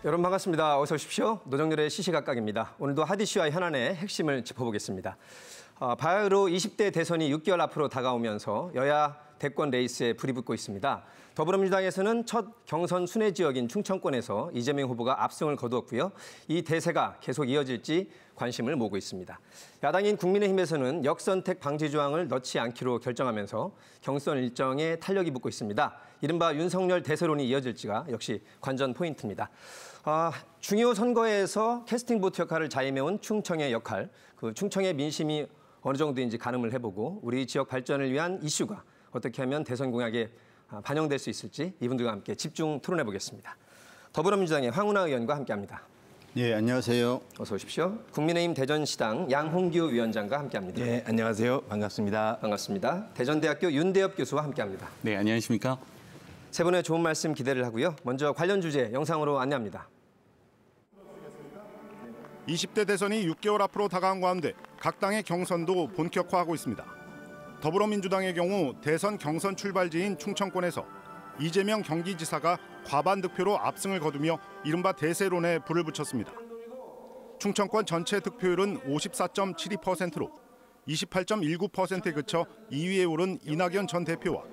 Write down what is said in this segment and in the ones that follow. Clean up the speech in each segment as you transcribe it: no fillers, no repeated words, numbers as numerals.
여러분 반갑습니다. 어서 오십시오. 노정렬의 시시각각입니다. 오늘도 핫 이슈와 현안의 핵심을 짚어보겠습니다. 바야흐로 20대 대선이 6개월 앞으로 다가오면서 여야 대권 레이스에 불이 붙고 있습니다. 더불어민주당에서는 첫 경선 순회 지역인 충청권에서 이재명 후보가 압승을 거두었고요. 이 대세가 계속 이어질지 관심을 모으고 있습니다. 야당인 국민의힘에서는 역선택 방지 조항을 넣지 않기로 결정하면서 경선 일정에 탄력이 붙고 있습니다. 이른바 윤석열 대세론이 이어질지가 역시 관전 포인트입니다. 중요 선거에서 캐스팅 보트 역할을 자임해온 충청의 역할, 그 충청의 민심이 어느 정도인지 가늠을 해보고 우리 지역 발전을 위한 이슈가 어떻게 하면 대선 공약에 반영될 수 있을지 이분들과 함께 집중 토론해 보겠습니다. 더불어민주당의 황운하 의원과 함께합니다. 네, 안녕하세요. 어서 오십시오. 국민의힘 대전시당 양홍규 위원장과 함께합니다. 네, 안녕하세요. 반갑습니다. 반갑습니다. 대전대학교 윤대엽 교수와 함께합니다. 네, 안녕하십니까? 세 분의 좋은 말씀 기대를 하고요. 먼저 관련 주제 영상으로 안내합니다. 20대 대선이 6개월 앞으로 다가온 가운데 각 당의 경선도 본격화하고 있습니다. 더불어민주당의 경우 대선 경선 출발지인 충청권에서 이재명 경기지사가 과반 득표로 압승을 거두며 이른바 대세론에 불을 붙였습니다. 충청권 전체 득표율은 54.72%로 28.19%에 그쳐 2위에 오른 이낙연 전 대표와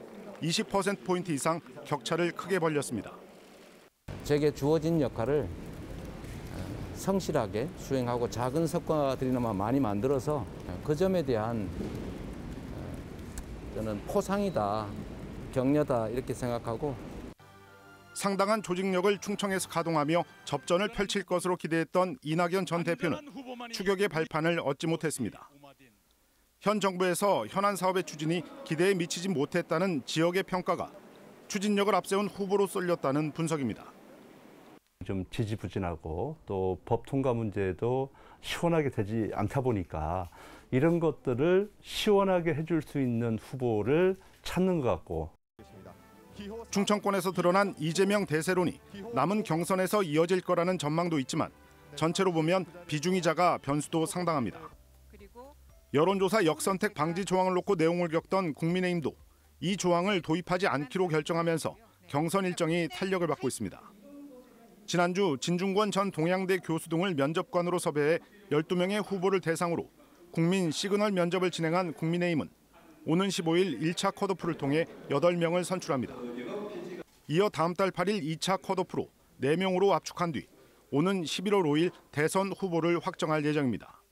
20%포인트 이상 격차를 크게 벌렸습니다. 제게 주어진 역할을 성실하게 수행하고 작은 성과들이나마 많이 만들어서 그 점에 대한 저는 포상이다, 격려다 이렇게 생각하고 상당한 조직력을 충청에서 가동하며 접전을 펼칠 것으로 기대했던 이낙연 전 대표는 추격의 발판을 얻지 못했습니다. 현 정부에서 현안 사업의 추진이 기대에 미치지 못했다는 지역의 평가가 추진력을 앞세운 후보로 쏠렸다는 분석입니다. 좀 지지부진하고 또 법 통과 문제도 시원하게 되지 않다 보니까 이런 것들을 시원하게 해줄 수 있는 후보를 찾는 것 같고. 충청권에서 드러난 이재명 대세론이 남은 경선에서 이어질 거라는 전망도 있지만 전체로 보면 비중이 작아 변수도 상당합니다. 여론조사 역선택 방지 조항을 놓고 내용을 겪던 국민의힘도 이 조항을 도입하지 않기로 결정하면서 경선 일정이 탄력을 받고 있습니다. 지난주 진중권 전 동양대 교수 등을 면접관으로 섭외해 12명의 후보를 대상으로 국민 시그널 면접을 진행한 국민의힘은 오는 15일 1차 컷오프를 통해 8명을 선출합니다. 이어 다음 달 8일 2차 컷오프로 4명으로 압축한 뒤 오는 11월 5일 대선 후보를 확정할 예정입니다.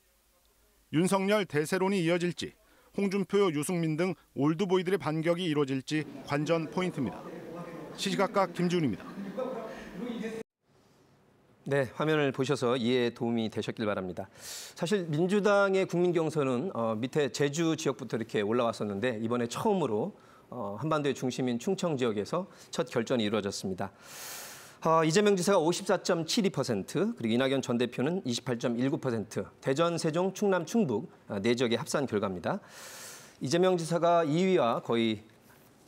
윤석열 대세론이 이어질지 홍준표, 유승민 등 올드보이들의 반격이 이루어질지 관전 포인트입니다. 시시각각 김지훈입니다. 네, 화면을 보셔서 이해에 도움이 되셨길 바랍니다. 사실 민주당의 국민 경선은 밑에 제주 지역부터 이렇게 올라왔었는데 이번에 처음으로 한반도의 중심인 충청 지역에서 첫 결전이 이루어졌습니다. 이재명 지사가 54.72%, 그리고 이낙연 전 대표는 28.19%, 대전, 세종, 충남, 충북 4지역의 합산 결과입니다. 이재명 지사가 2위와 거의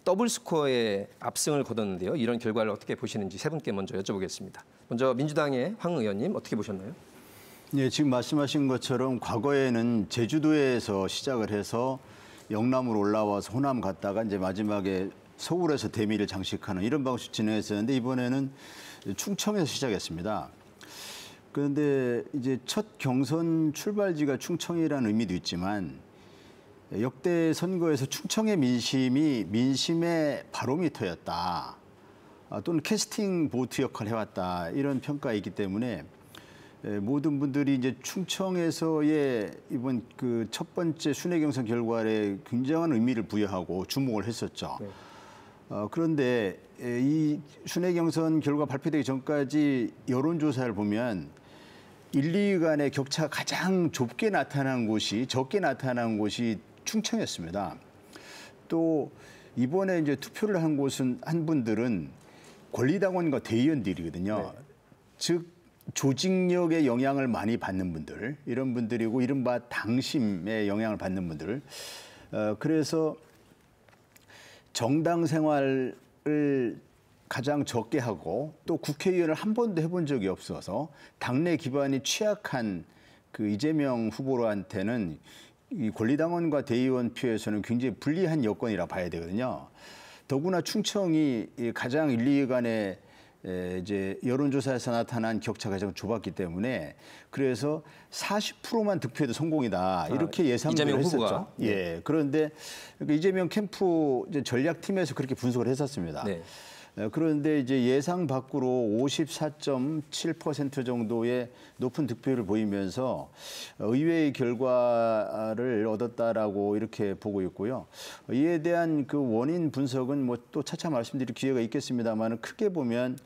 더블 스코어의 압승을 거뒀는데요. 이런 결과를 어떻게 보시는지 세 분께 먼저 여쭤보겠습니다. 먼저 민주당의 황 의원님 어떻게 보셨나요? 네, 지금 말씀하신 것처럼 과거에는 제주도에서 시작을 해서 영남으로 올라와서 호남 갔다가 이제 마지막에 서울에서 대미를 장식하는 이런 방식 진행했었는데 이번에는 충청에서 시작했습니다. 그런데 이제 첫 경선 출발지가 충청이라는 의미도 있지만 역대 선거에서 충청의 민심이 민심의 바로미터였다. 또는 캐스팅 보트 역할을 해왔다. 이런 평가가 있기 때문에 모든 분들이 이제 충청에서의 이번 그 첫 번째 순회 경선 결과에 굉장한 의미를 부여하고 주목을 했었죠. 네. 그런데 이 순회 경선 결과 발표되기 전까지 여론조사를 보면 1, 2위 간의 격차가 가장 좁게 나타난 곳이, 적게 나타난 곳이 충청이었습니다. 또 이번에 이제 투표를 한 곳은 한 분들은 권리당원과 대의원들이거든요. 네. 즉 조직력의 영향을 많이 받는 분들, 이런 분들이고 이른바 당심의 영향을 받는 분들. 그래서 정당 생활을 가장 적게 하고 또 국회의원을 한 번도 해본 적이 없어서 당내 기반이 취약한 그 이재명 후보한테는 이 권리당원과 대의원 표에서는 굉장히 불리한 여건이라 봐야 되거든요. 더구나 충청이 가장 1, 2위 간의 이제 여론조사에서 나타난 격차가 가장 좁았기 때문에 그래서 40%만 득표해도 성공이다 이렇게 예상을 했었죠. 네. 예. 그런데 이재명 캠프 이제 전략팀에서 그렇게 분석을 했었습니다. 네. 그런데 이제 예상 밖으로 54.7% 정도의 높은 득표를 보이면서 의외의 결과를 얻었다라고 이렇게 보고 있고요. 이에 대한 그 원인 분석은 뭐 또 차차 말씀드릴 기회가 있겠습니다만 크게 보면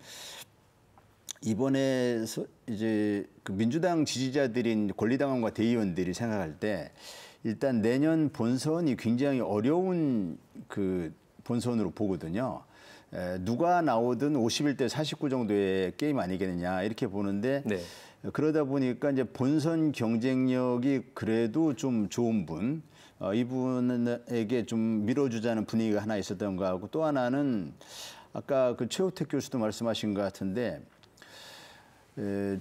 이번에 이제 그 민주당 지지자들인 권리당원과 대의원들이 생각할 때 일단 내년 본선이 굉장히 어려운 그 본선으로 보거든요. 누가 나오든 51대 49 정도의 게임 아니겠느냐 이렇게 보는데 네. 그러다 보니까 이제 본선 경쟁력이 그래도 좀 좋은 분 이분에게 좀 밀어주자는 분위기가 하나 있었던 거 하고 또 하나는 아까 그 최우택 교수도 말씀하신 것 같은데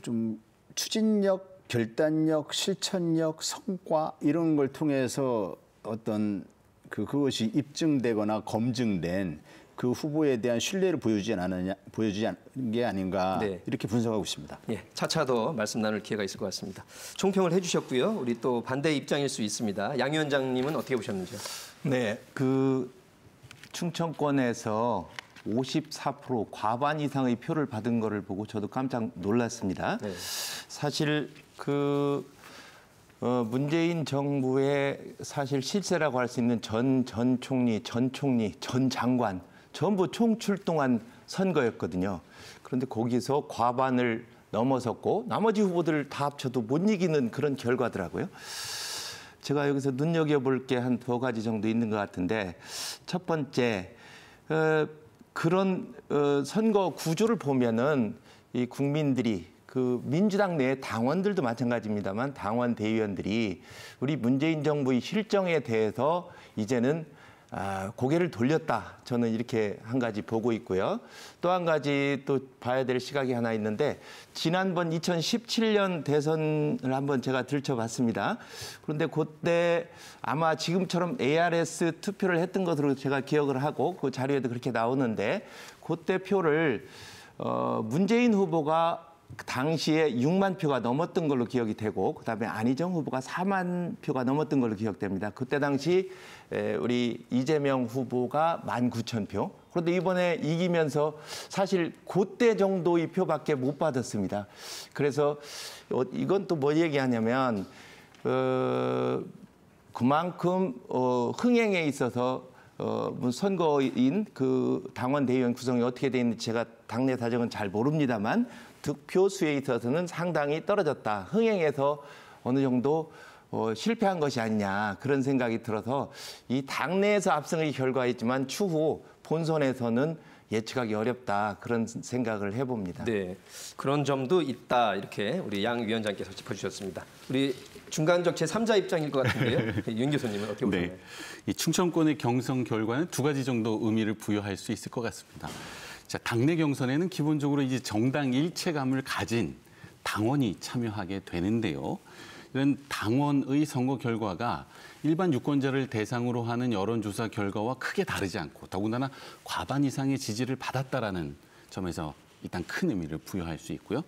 좀 추진력, 결단력, 실천력, 성과 이런 걸 통해서 어떤 그것이 입증되거나 검증된 그 후보에 대한 신뢰를 보여주지 않은 게 아닌가 네. 이렇게 분석하고 있습니다. 예, 차차 더 말씀 나눌 기회가 있을 것 같습니다. 총평을 해주셨고요. 우리 또 반대 입장일 수 있습니다. 양 위원장님은 어떻게 보셨는지요? 네, 그 충청권에서 54% 과반 이상의 표를 받은 거를 보고 저도 깜짝 놀랐습니다. 네. 사실 그 문재인 정부의 사실 실세라고 할 수 있는 전 총리, 전 장관 전부 총출동한 선거였거든요. 그런데 거기서 과반을 넘어섰고 나머지 후보들 다 합쳐도 못 이기는 그런 결과더라고요. 제가 여기서 눈여겨볼 게 한 2가지 정도 있는 것 같은데 첫 번째 그런 선거 구조를 보면은 이 국민들이 그 민주당 내 당원들도 마찬가지입니다만 당원 대의원들이 우리 문재인 정부의 실정에 대해서 이제는 고개를 돌렸다. 저는 이렇게 한 가지 보고 있고요. 또 한 가지 또 봐야 될 시각이 하나 있는데 지난번 2017년 대선을 한번 제가 들춰봤습니다. 그런데 그때 아마 지금처럼 ARS 투표를 했던 것으로 제가 기억을 하고 그 자료에도 그렇게 나오는데 그때 표를 문재인 후보가 당시에 6만 표가 넘었던 걸로 기억이 되고 그다음에 안희정 후보가 4만 표가 넘었던 걸로 기억됩니다. 그때 당시 우리 이재명 후보가 19,000표. 그런데 이번에 이기면서 사실 그때 정도의 표밖에 못 받았습니다. 그래서 이건 또 뭐 얘기하냐면 그만큼 흥행에 있어서 선거인 그 당원 대의원 구성이 어떻게 돼 있는지 제가 당내 사정은 잘 모릅니다만 득표 수에 있어서는 상당히 떨어졌다. 흥행에서 어느 정도 실패한 것이 아니냐 그런 생각이 들어서 이 당내에서 압승의 결과이지만 추후 본선에서는 예측하기 어렵다 그런 생각을 해봅니다. 네, 그런 점도 있다 이렇게 우리 양 위원장께서 짚어주셨습니다. 우리 중간적 제3자 입장일 것 같은데요. 윤 교수님은 어떻게 보시나요? 네, 이 충청권의 경선 결과는 2가지 정도 의미를 부여할 수 있을 것 같습니다. 자, 당내 경선에는 기본적으로 이제 정당 일체감을 가진 당원이 참여하게 되는데요. 이런 당원의 선거 결과가 일반 유권자를 대상으로 하는 여론조사 결과와 크게 다르지 않고 더군다나 과반 이상의 지지를 받았다라는 점에서 일단 큰 의미를 부여할 수 있고요.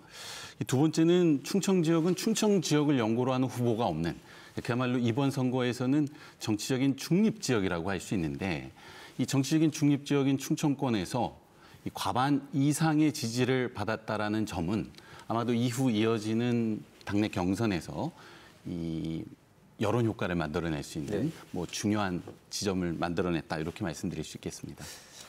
두 번째는 충청 지역은 충청 지역을 연고로 하는 후보가 없는 그야말로 이번 선거에서는 정치적인 중립 지역이라고 할 수 있는데 이 정치적인 중립 지역인 충청권에서 이 과반 이상의 지지를 받았다라는 점은 아마도 이후 이어지는 당내 경선에서 이 여론 효과를 만들어낼 수 있는 뭐 중요한 지점을 만들어냈다 이렇게 말씀드릴 수 있겠습니다.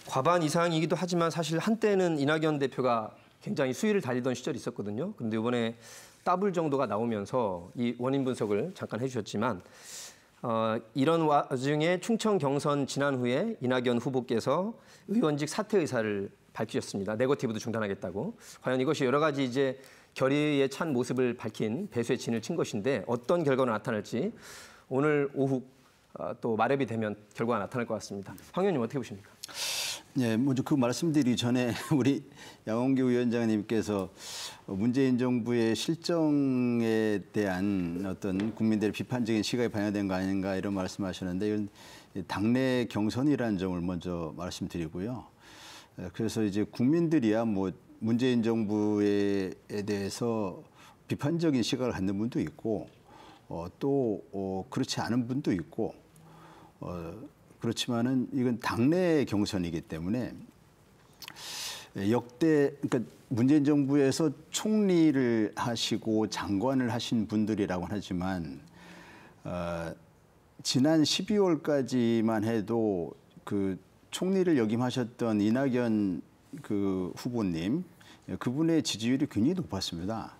과반 이상이기도 하지만 사실 한때는 이낙연 대표가 굉장히 수위를 달리던 시절이 있었거든요. 그런데 이번에 더블 정도가 나오면서 이 원인 분석을 잠깐 해주셨지만 이런 와중에 충청 경선 지난 후에 이낙연 후보께서 의원직 사퇴 의사를 밝히셨습니다. 네거티브도 중단하겠다고. 과연 이것이 여러 가지 이제 결의에 찬 모습을 밝힌 배수의 진을 친 것인데 어떤 결과가 나타날지 오늘 오후 또 마렵이 되면 결과가 나타날 것 같습니다. 황 의원님 어떻게 보십니까? 네, 먼저 그 말씀드리기 전에 우리 양원기 위원장님께서 문재인 정부의 실정에 대한 어떤 국민들의 비판적인 시각이 반영된 거 아닌가 이런 말씀하셨는데 이건 당내 경선이라는 점을 먼저 말씀드리고요. 그래서 이제 국민들이야 뭐 문재인 정부에 대해서 비판적인 시각을 갖는 분도 있고 또 그렇지 않은 분도 있고 그렇지만은 이건 당내 경선이기 때문에 역대 그러니까 문재인 정부에서 총리를 하시고 장관을 하신 분들이라고 하지만 지난 12월까지만 해도 그 총리를 역임하셨던 이낙연 그 후보님 그분의 지지율이 굉장히 높았습니다.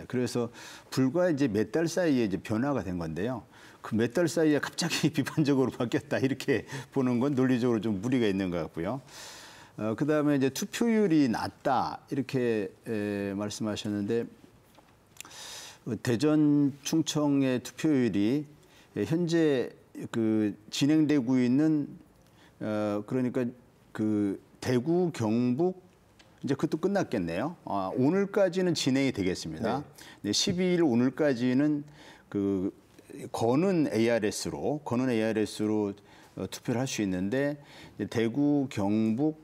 그래서 불과 이제 몇 달 사이에 이제 변화가 된 건데요. 그 몇 달 사이에 갑자기 비판적으로 바뀌었다 이렇게 보는 건 논리적으로 좀 무리가 있는 것 같고요. 그다음에 이제 투표율이 낮다 이렇게 말씀하셨는데 대전 충청의 투표율이 현재 그 진행되고 있는 그러니까 그 대구 경북 이제 그것도 끝났겠네요. 오늘까지는 진행이 되겠습니다. 네. 12일 오늘까지는 그 거는 ARS로 투표를 할 수 있는데 대구, 경북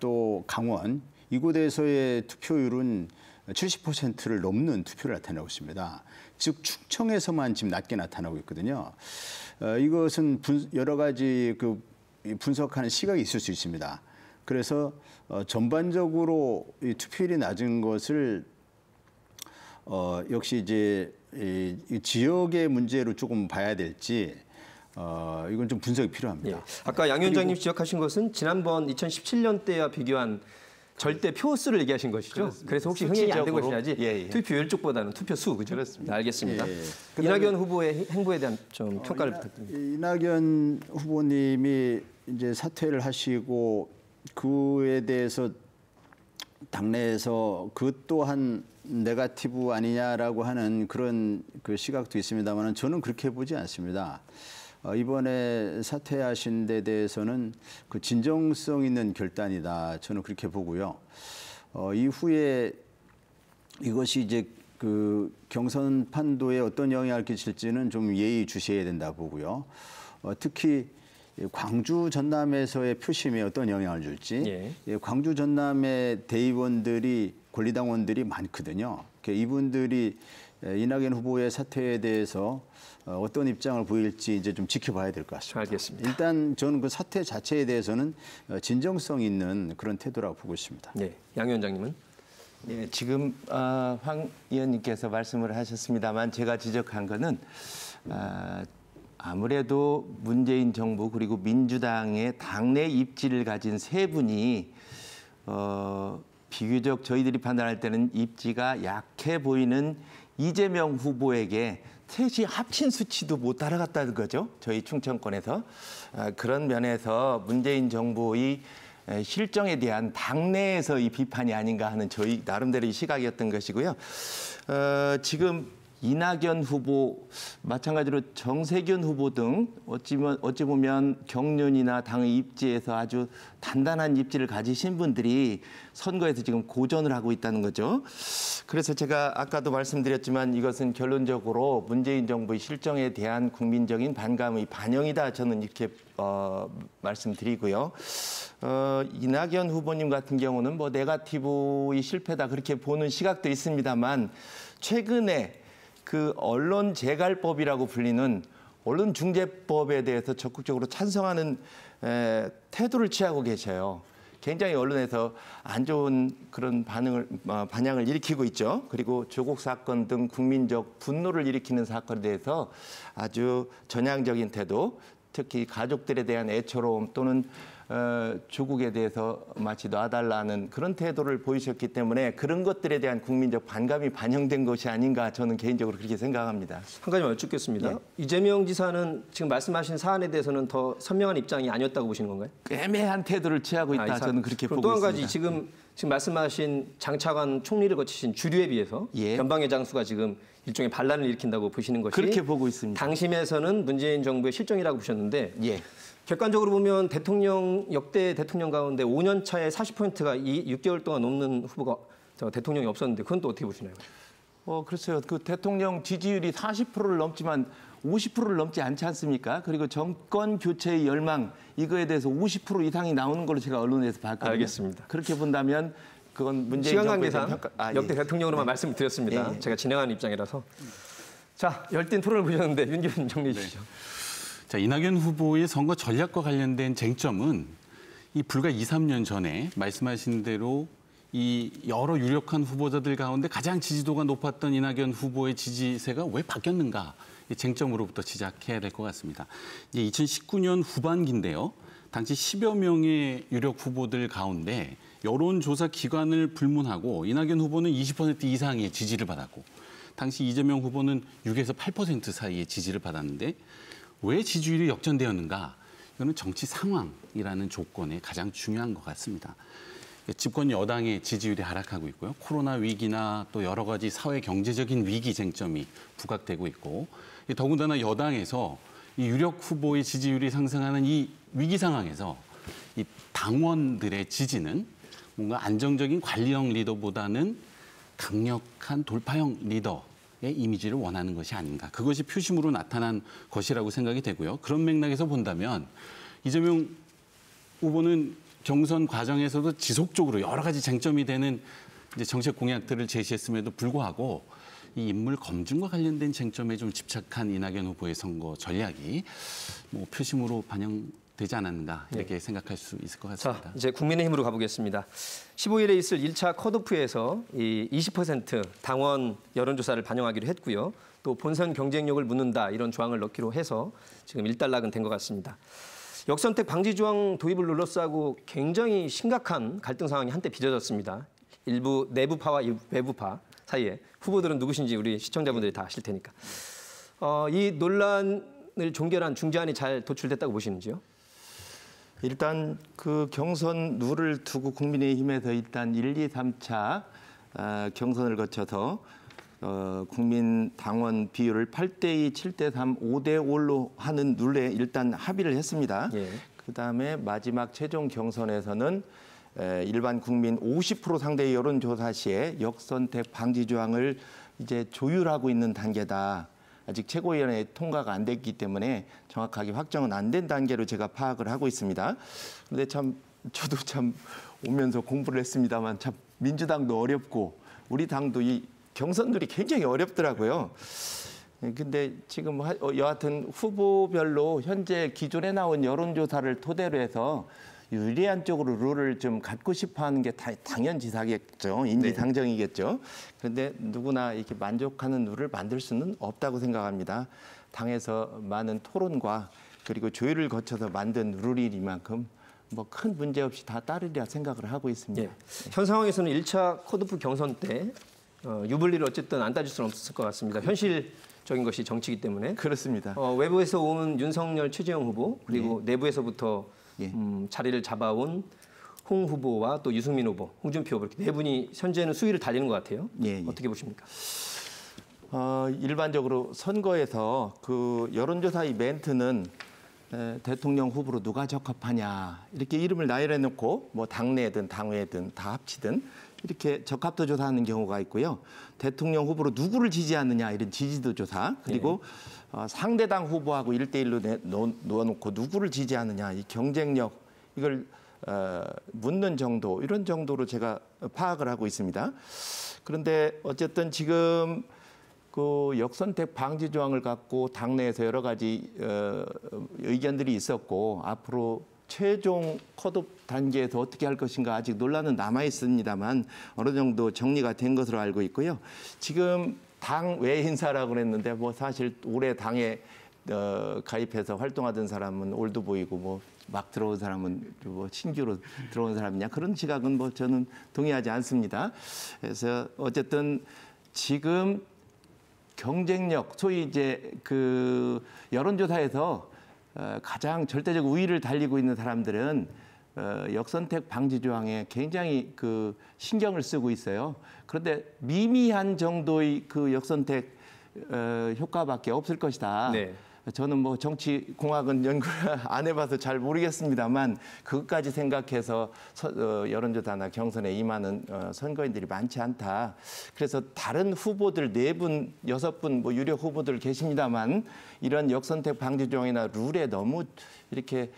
또 강원 이곳에서의 투표율은 70%를 넘는 투표를 나타내고 있습니다. 즉 충청에서만 지금 낮게 나타나고 있거든요. 이것은 여러 가지 그 분석하는 시각이 있을 수 있습니다. 그래서 전반적으로 이 투표율이 낮은 것을 역시 이제 이 지역의 문제로 조금 봐야 될지 이건 좀 분석이 필요합니다. 예. 아까 양 위원장님 지적하신 것은 지난번 2017년 때와 비교한 절대 표수를 얘기하신 것이죠. 그렇습니다. 그래서 혹시 흥행이 안 된 것이냐지 예. 투표율 쪽보다는 투표수 그죠? 그렇습니다. 네, 알겠습니다. 예. 이낙연 후보의 행보에 대한 좀 평가를 부탁드립니다. 이낙연 후보님이 이제 사퇴를 하시고 그에 대해서 당내에서 그 또한 네거티브 아니냐라고 하는 그런 그 시각도 있습니다만 저는 그렇게 보지 않습니다. 이번에 사퇴하신 데 대해서는 그 진정성 있는 결단이다. 저는 그렇게 보고요. 이후에 이것이 이제 그 경선 판도에 어떤 영향을 끼칠지는 좀 예의주시해야 된다 보고요. 특히 광주 전남에서의 표심에 어떤 영향을 줄지. 예. 광주 전남의 대의원들이 권리당원들이 많거든요. 이분들이 이낙연 후보의 사퇴에 대해서 어떤 입장을 보일지 이제 좀 지켜봐야 될 것 같습니다. 알겠습니다. 일단 저는 그 사퇴 자체에 대해서는 진정성 있는 그런 태도라고 보고 있습니다. 네, 양 위원장님은? 네, 지금 황 의원님께서 말씀을 하셨습니다만 제가 지적한 거는 아무래도 문재인 정부 그리고 민주당의 당내 입지를 가진 세 분이 비교적 저희들이 판단할 때는 입지가 약해 보이는 이재명 후보에게 셋이 합친 수치도 못 따라갔다는 거죠. 저희 충청권에서. 그런 면에서 문재인 정부의 실정에 대한 당내에서 이 비판이 아닌가 하는 저희 나름대로의 시각이었던 것이고요. 지금 이낙연 후보, 마찬가지로 정세균 후보 등 어찌 보면 경륜이나 당의 입지에서 아주 단단한 입지를 가지신 분들이 선거에서 지금 고전을 하고 있다는 거죠. 그래서 제가 아까도 말씀드렸지만 이것은 결론적으로 문재인 정부의 실정에 대한 국민적인 반감의 반영이다. 저는 이렇게 말씀드리고요. 이낙연 후보님 같은 경우는 뭐 네거티브의 실패다 그렇게 보는 시각도 있습니다만 최근에 그 언론재갈법이라고 불리는 언론중재법에 대해서 적극적으로 찬성하는 태도를 취하고 계셔요. 굉장히 언론에서 안 좋은 그런 반향을 일으키고 있죠. 그리고 조국 사건 등 국민적 분노를 일으키는 사건에 대해서 아주 전향적인 태도, 특히 가족들에 대한 애처로움 또는 조국에 대해서 마치 놔달라는 그런 태도를 보이셨기 때문에 그런 것들에 대한 국민적 반감이 반영된 것이 아닌가 저는 개인적으로 그렇게 생각합니다. 한 가지만 여쭙겠습니다. 네. 이재명 지사는 지금 말씀하신 사안에 대해서는 더 선명한 입장이 아니었다고 보시는 건가요? 애매한 태도를 취하고 있다. 저는 그렇게 보고 있습니다. 또 한 가지 지금 말씀하신 장차관 총리를 거치신 주류에 비해서 예. 변방의 장수가 지금 일종의 반란을 일으킨다고 보시는 것이 그렇게 보고 있습니다. 당심에서는 문재인 정부의 실정이라고 보셨는데 예. 객관적으로 보면 역대 대통령 가운데 5년 차에 40%가 6개월 동안 넘는 후보가 대통령이 없었는데 그건 또 어떻게 보시나요? 글쎄요. 그 대통령 지지율이 40%를 넘지만 50%를 넘지 않지 않습니까? 그리고 정권 교체의 열망 이거에 대해서 50% 이상이 나오는 걸로 제가 언론에서 봤거든요. 알겠습니다. 그렇게 본다면 그건 문재인 시간 정부에 대한 관계상 평가. 역대 예. 대통령으로만 말씀을 드렸습니다. 예, 예. 제가 진행하는 입장이라서. 자, 열띤 토론을 보셨는데 윤 교수님 정리해 주시죠. 자, 이낙연 후보의 선거 전략과 관련된 쟁점은 이 불과 2, 3년 전에 말씀하신 대로 이 여러 유력한 후보자들 가운데 가장 지지도가 높았던 이낙연 후보의 지지세가 왜 바뀌었는가 이 쟁점으로부터 시작해야 될 것 같습니다. 이제 2019년 후반기인데요. 당시 10여 명의 유력 후보들 가운데 여론조사 기관을 불문하고 이낙연 후보는 20% 이상의 지지를 받았고 당시 이재명 후보는 6에서 8% 사이의 지지를 받았는데 왜 지지율이 역전되었는가? 이거는 정치 상황이라는 조건에 가장 중요한 것 같습니다. 집권 여당의 지지율이 하락하고 있고요. 코로나 위기나 또 여러 가지 사회 경제적인 위기 쟁점이 부각되고 있고 더군다나 여당에서 이 유력 후보의 지지율이 상승하는 이 위기 상황에서 이 당원들의 지지는 뭔가 안정적인 관리형 리더보다는 강력한 돌파형 리더의 이미지를 원하는 것이 아닌가. 그것이 표심으로 나타난 것이라고 생각이 되고요. 그런 맥락에서 본다면 이재명 후보는 경선 과정에서도 지속적으로 여러 가지 쟁점이 되는 이제 정책 공약들을 제시했음에도 불구하고 이 인물 검증과 관련된 쟁점에 좀 집착한 이낙연 후보의 선거 전략이 뭐 표심으로 반영되지 않았는가 이렇게 생각할 수 있을 것 같습니다. 자, 이제 국민의힘으로 가보겠습니다. 15일에 있을 1차 컷오프에서 이 20% 당원 여론조사를 반영하기로 했고요. 또 본선 경쟁력을 묻는다 이런 조항을 넣기로 해서 지금 일단락은 된 것 같습니다. 역선택 방지 조항 도입을 둘러싸고 굉장히 심각한 갈등 상황이 한때 빚어졌습니다. 일부 내부파와 외부파 사이에 후보들은 누구신지 우리 시청자분들이 다 아실 테니까. 이 논란을 종결한 중재안이 잘 도출됐다고 보시는지요? 일단 그 경선 룰을 두고 국민의힘에서 일단 1, 2, 3차 경선을 거쳐서 국민 당원 비율을 8대2, 7대3, 5대5로 하는 룰에 일단 합의를 했습니다. 예. 그다음에 마지막 최종 경선에서는 일반 국민 50% 상대의 여론조사 시에 역선택 방지 조항을 이제 조율하고 있는 단계다. 아직 최고위원회 통과가 안 됐기 때문에 정확하게 확정은 안 된 단계로 제가 파악을 하고 있습니다. 그런데 참 저도 참 오면서 공부를 했습니다만 참 민주당도 어렵고 우리 당도 이 경선들이 굉장히 어렵더라고요. 근데 지금 여하튼 후보별로 현재 기존에 나온 여론조사를 토대로 해서 유리한 쪽으로 룰을 좀 갖고 싶어 하는 게 당연지사겠죠. 인지당정이겠죠. 그런데 누구나 이렇게 만족하는 룰을 만들 수는 없다고 생각합니다. 당에서 많은 토론과 그리고 조율을 거쳐서 만든 룰이니만큼 뭐 큰 문제 없이 다 따르리라 생각을 하고 있습니다. 예. 현 상황에서는 1차 컷오프 경선 때 유불리를 어쨌든 안 따질 수는 없을 것 같습니다. 현실적인 것이 정치이기 때문에. 그렇습니다. 외부에서 온 윤석열, 최재형 후보 그리고 내부에서부터 자리를 잡아온 홍 후보와 또 유승민 후보, 홍준표 후보 이렇게 네 분이 현재는 수위를 달리는 것 같아요. 어떻게 보십니까? 일반적으로 선거에서 그 여론조사의 멘트는 대통령 후보로 누가 적합하냐 이렇게 이름을 나열해놓고 뭐 당내든 당외든 다 합치든 이렇게 적합도 조사하는 경우가 있고요. 대통령 후보로 누구를 지지하느냐 이런 지지도 조사 그리고 상대당 후보하고 1대1로 놓아놓고 누구를 지지하느냐 이 경쟁력 이걸 묻는 정도 이런 정도로 제가 파악을 하고 있습니다. 그런데 어쨌든 지금 그 역선택 방지 조항을 갖고 당내에서 여러 가지 의견들이 있었고 앞으로 최종 컷오프 단계에서 어떻게 할 것인가 아직 논란은 남아 있습니다만 어느 정도 정리가 된 것으로 알고 있고요. 지금 당 외 인사라고 그랬는데 뭐 사실 올해 당에 가입해서 활동하던 사람은 올드보이고 뭐 막 들어온 사람은 뭐 신규로 들어온 사람이냐 그런 시각은 뭐 저는 동의하지 않습니다. 그래서 어쨌든 지금 경쟁력 소위 이제 그 여론조사에서 가장 절대적 우위를 달리고 있는 사람들은 역선택 방지 조항에 굉장히 그 신경을 쓰고 있어요. 그런데 미미한 정도의 그 역선택 효과밖에 없을 것이다. 네. 저는 뭐 정치공학은 연구를 안 해봐서 잘 모르겠습니다만 그것까지 생각해서 여론조사나 경선에 임하는 선거인들이 많지 않다. 그래서 다른 후보들 4분, 6분 뭐 유력 후보들 계십니다만 이런 역선택 방지 조항이나 룰에 너무 이렇게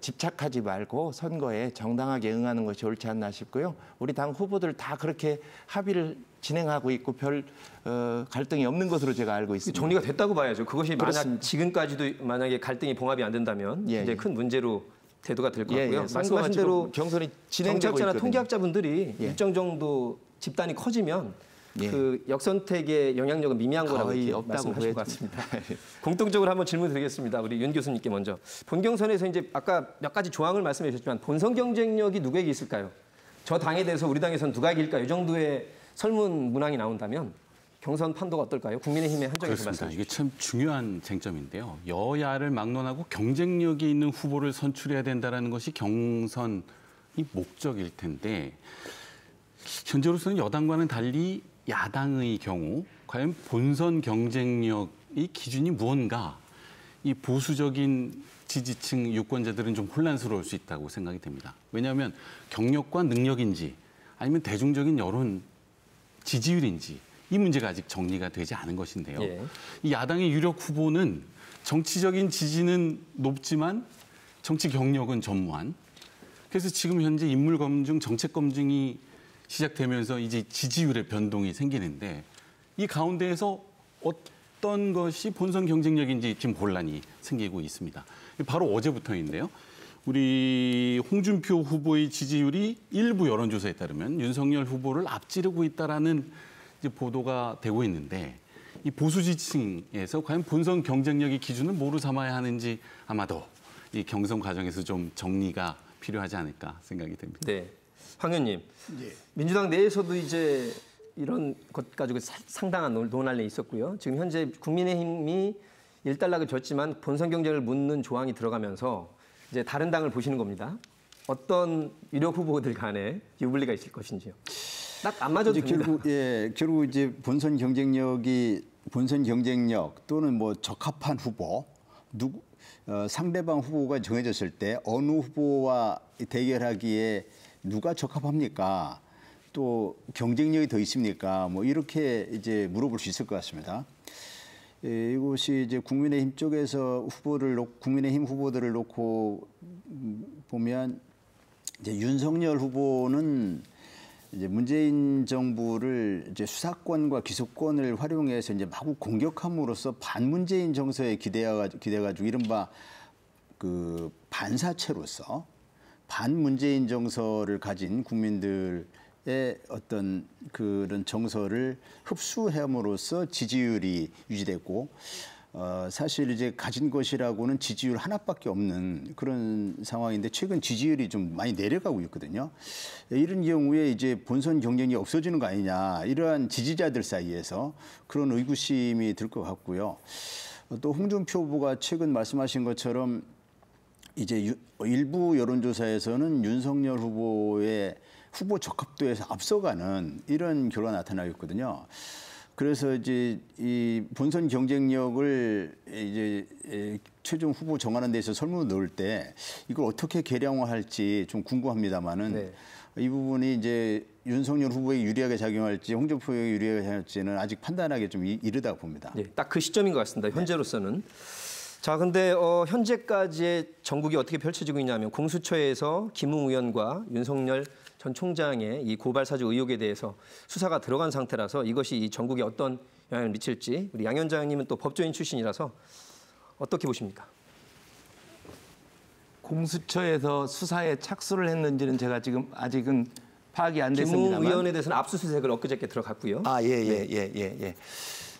집착하지 말고 선거에 정당하게 응하는 것이 옳지 않나 싶고요. 우리 당 후보들 다 그렇게 합의를 진행하고 있고 별 갈등이 없는 것으로 제가 알고 있습니다. 정리가 됐다고 봐야죠. 그것이 만약 그렇습니다. 지금까지도 만약에 갈등이 봉합이 안 된다면 예, 굉장히 예. 큰 문제로 대두가 될 것 같고요. 선거가 말씀하신 대로 경선이 진행되고 정치학자나 있거든요. 통계학자분들이 예. 일정 정도 집단이 커지면 예. 그 역선택의 영향력은 미미한 거라고 거의 이렇게 없다고 말씀하신 것 보여집니다. 같습니다. 공통적으로 한번 질문 드리겠습니다. 우리 윤 교수님께 먼저. 본경선에서 이제 아까 몇 가지 조항을 말씀해 주셨지만 본선 경쟁력이 누구에게 있을까요? 저 당에 대해서 우리 당에서는 누가 이길까? 이 정도의 설문 문항이 나온다면 경선 판도가 어떨까요? 국민의힘의 한정에서 그렇습니다. 말씀해 이게 주십시오. 참 중요한 쟁점인데요. 여야를 막론하고 경쟁력이 있는 후보를 선출해야 된다는 것이 경선이 목적일 텐데 현재로서는 여당과는 달리 야당의 경우 과연 본선 경쟁력의 기준이 무언가 이 보수적인 지지층 유권자들은 좀 혼란스러울 수 있다고 생각이 됩니다. 왜냐하면 경력과 능력인지 아니면 대중적인 여론 지지율인지 이 문제가 아직 정리가 되지 않은 것인데요. 예. 이 야당의 유력 후보는 정치적인 지지는 높지만 정치 경력은 전무한. 그래서 지금 현재 인물 검증, 정책 검증이 시작되면서 이제 지지율의 변동이 생기는데 이 가운데에서 어떤 것이 본선 경쟁력인지 지금 혼란이 생기고 있습니다. 바로 어제부터인데요. 우리 홍준표 후보의 지지율이 일부 여론조사에 따르면 윤석열 후보를 앞지르고 있다라는 이제 보도가 되고 있는데 이 보수 지지층에서 과연 본선 경쟁력의 기준을 뭐로 삼아야 하는지 아마도 이 경선 과정에서 좀 정리가 필요하지 않을까 생각이 됩니다. 네, 황 의원님. 민주당 내에서도 이제 이런 것 가지고 상당한 논란이 있었고요. 지금 현재 국민의힘이 일단락을 줬지만 본선 경쟁을 묻는 조항이 들어가면서 이제 다른 당을 보시는 겁니다. 어떤 유력 후보들 간에 유불리가 있을 것인지요. 딱 안 맞아도 이제 됩니다. 결국 이제 본선 경쟁력 또는 뭐 적합한 후보 상대방 후보가 정해졌을 때 어느 후보와 대결하기에 누가 적합합니까? 또 경쟁력이 더 있습니까? 뭐 이렇게 이제 물어볼 수 있을 것 같습니다. 이것이 이제 국민의힘 쪽에서 국민의힘 후보들을 놓고 보면 이제 윤석열 후보는 이제 문재인 정부를 이제 수사권과 기소권을 활용해서 이제 마구 공격함으로써 반문재인 정서에 기대가지고 이른바 그 반사체로서 반문재인 정서를 가진 국민들의 어떤 그런 정서를 흡수함으로써 지지율이 유지됐고 사실 이제 가진 것이라고는 지지율 하나밖에 없는 그런 상황인데 최근 지지율이 좀 많이 내려가고 있거든요. 이런 경우에 이제 본선 경쟁이 없어지는 거 아니냐 이러한 지지자들 사이에서 그런 의구심이 들 것 같고요. 또 홍준표 후보가 최근 말씀하신 것처럼 이제 일부 여론조사에서는 윤석열 후보의 후보 적합도에서 앞서가는 이런 결과가 나타나고 있거든요. 그래서 이제 이 본선 경쟁력을 이제 최종 후보 정하는 데 있어서 설문을 넣을 때 이걸 어떻게 계량화할지 좀 궁금합니다만은 네. 이 부분이 이제 윤석열 후보에 유리하게 작용할지 홍준표에 유리하게 작용할지는 아직 판단하기 좀 이르다고 봅니다. 네, 딱 그 시점인 것 같습니다. 현재로서는. 자, 근데 현재까지의 전국이 어떻게 펼쳐지고 있냐면 공수처에서 김웅 의원과 윤석열 전 총장의 이 고발 사주 의혹에 대해서 수사가 들어간 상태라서 이것이 이 전국에 어떤 영향을 미칠지 우리 양 위원장님은 또 법조인 출신이라서 어떻게 보십니까? 공수처에서 수사에 착수를 했는지는 제가 지금 아직은 파악이 안 김웅 됐습니다만. 의원에 대해서는 압수수색을 엊그저께 들어갔고요. 예.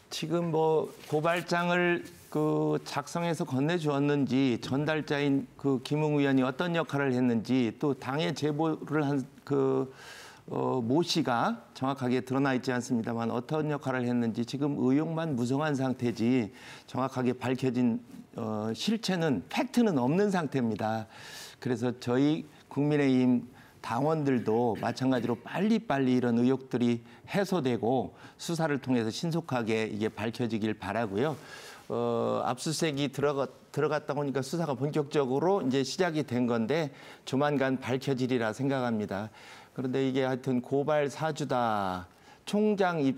지금 뭐 고발장을 그 작성해서 건네주었는지 전달자인 그 김웅 의원이 어떤 역할을 했는지 또 당에 제보를 한 그 모 씨가 정확하게 드러나 있지 않습니다만 어떤 역할을 했는지 지금 의혹만 무성한 상태지 정확하게 밝혀진 실체는 팩트는 없는 상태입니다. 그래서 저희 국민의힘 당원들도 마찬가지로 빨리빨리 이런 의혹들이 해소되고 수사를 통해서 신속하게 이게 밝혀지길 바라고요. 압수수색이 들어갔다 보니까 수사가 본격적으로 이제 시작이 된 건데 조만간 밝혀지리라 생각합니다. 그런데 이게 하여튼 고발 사주다. 총장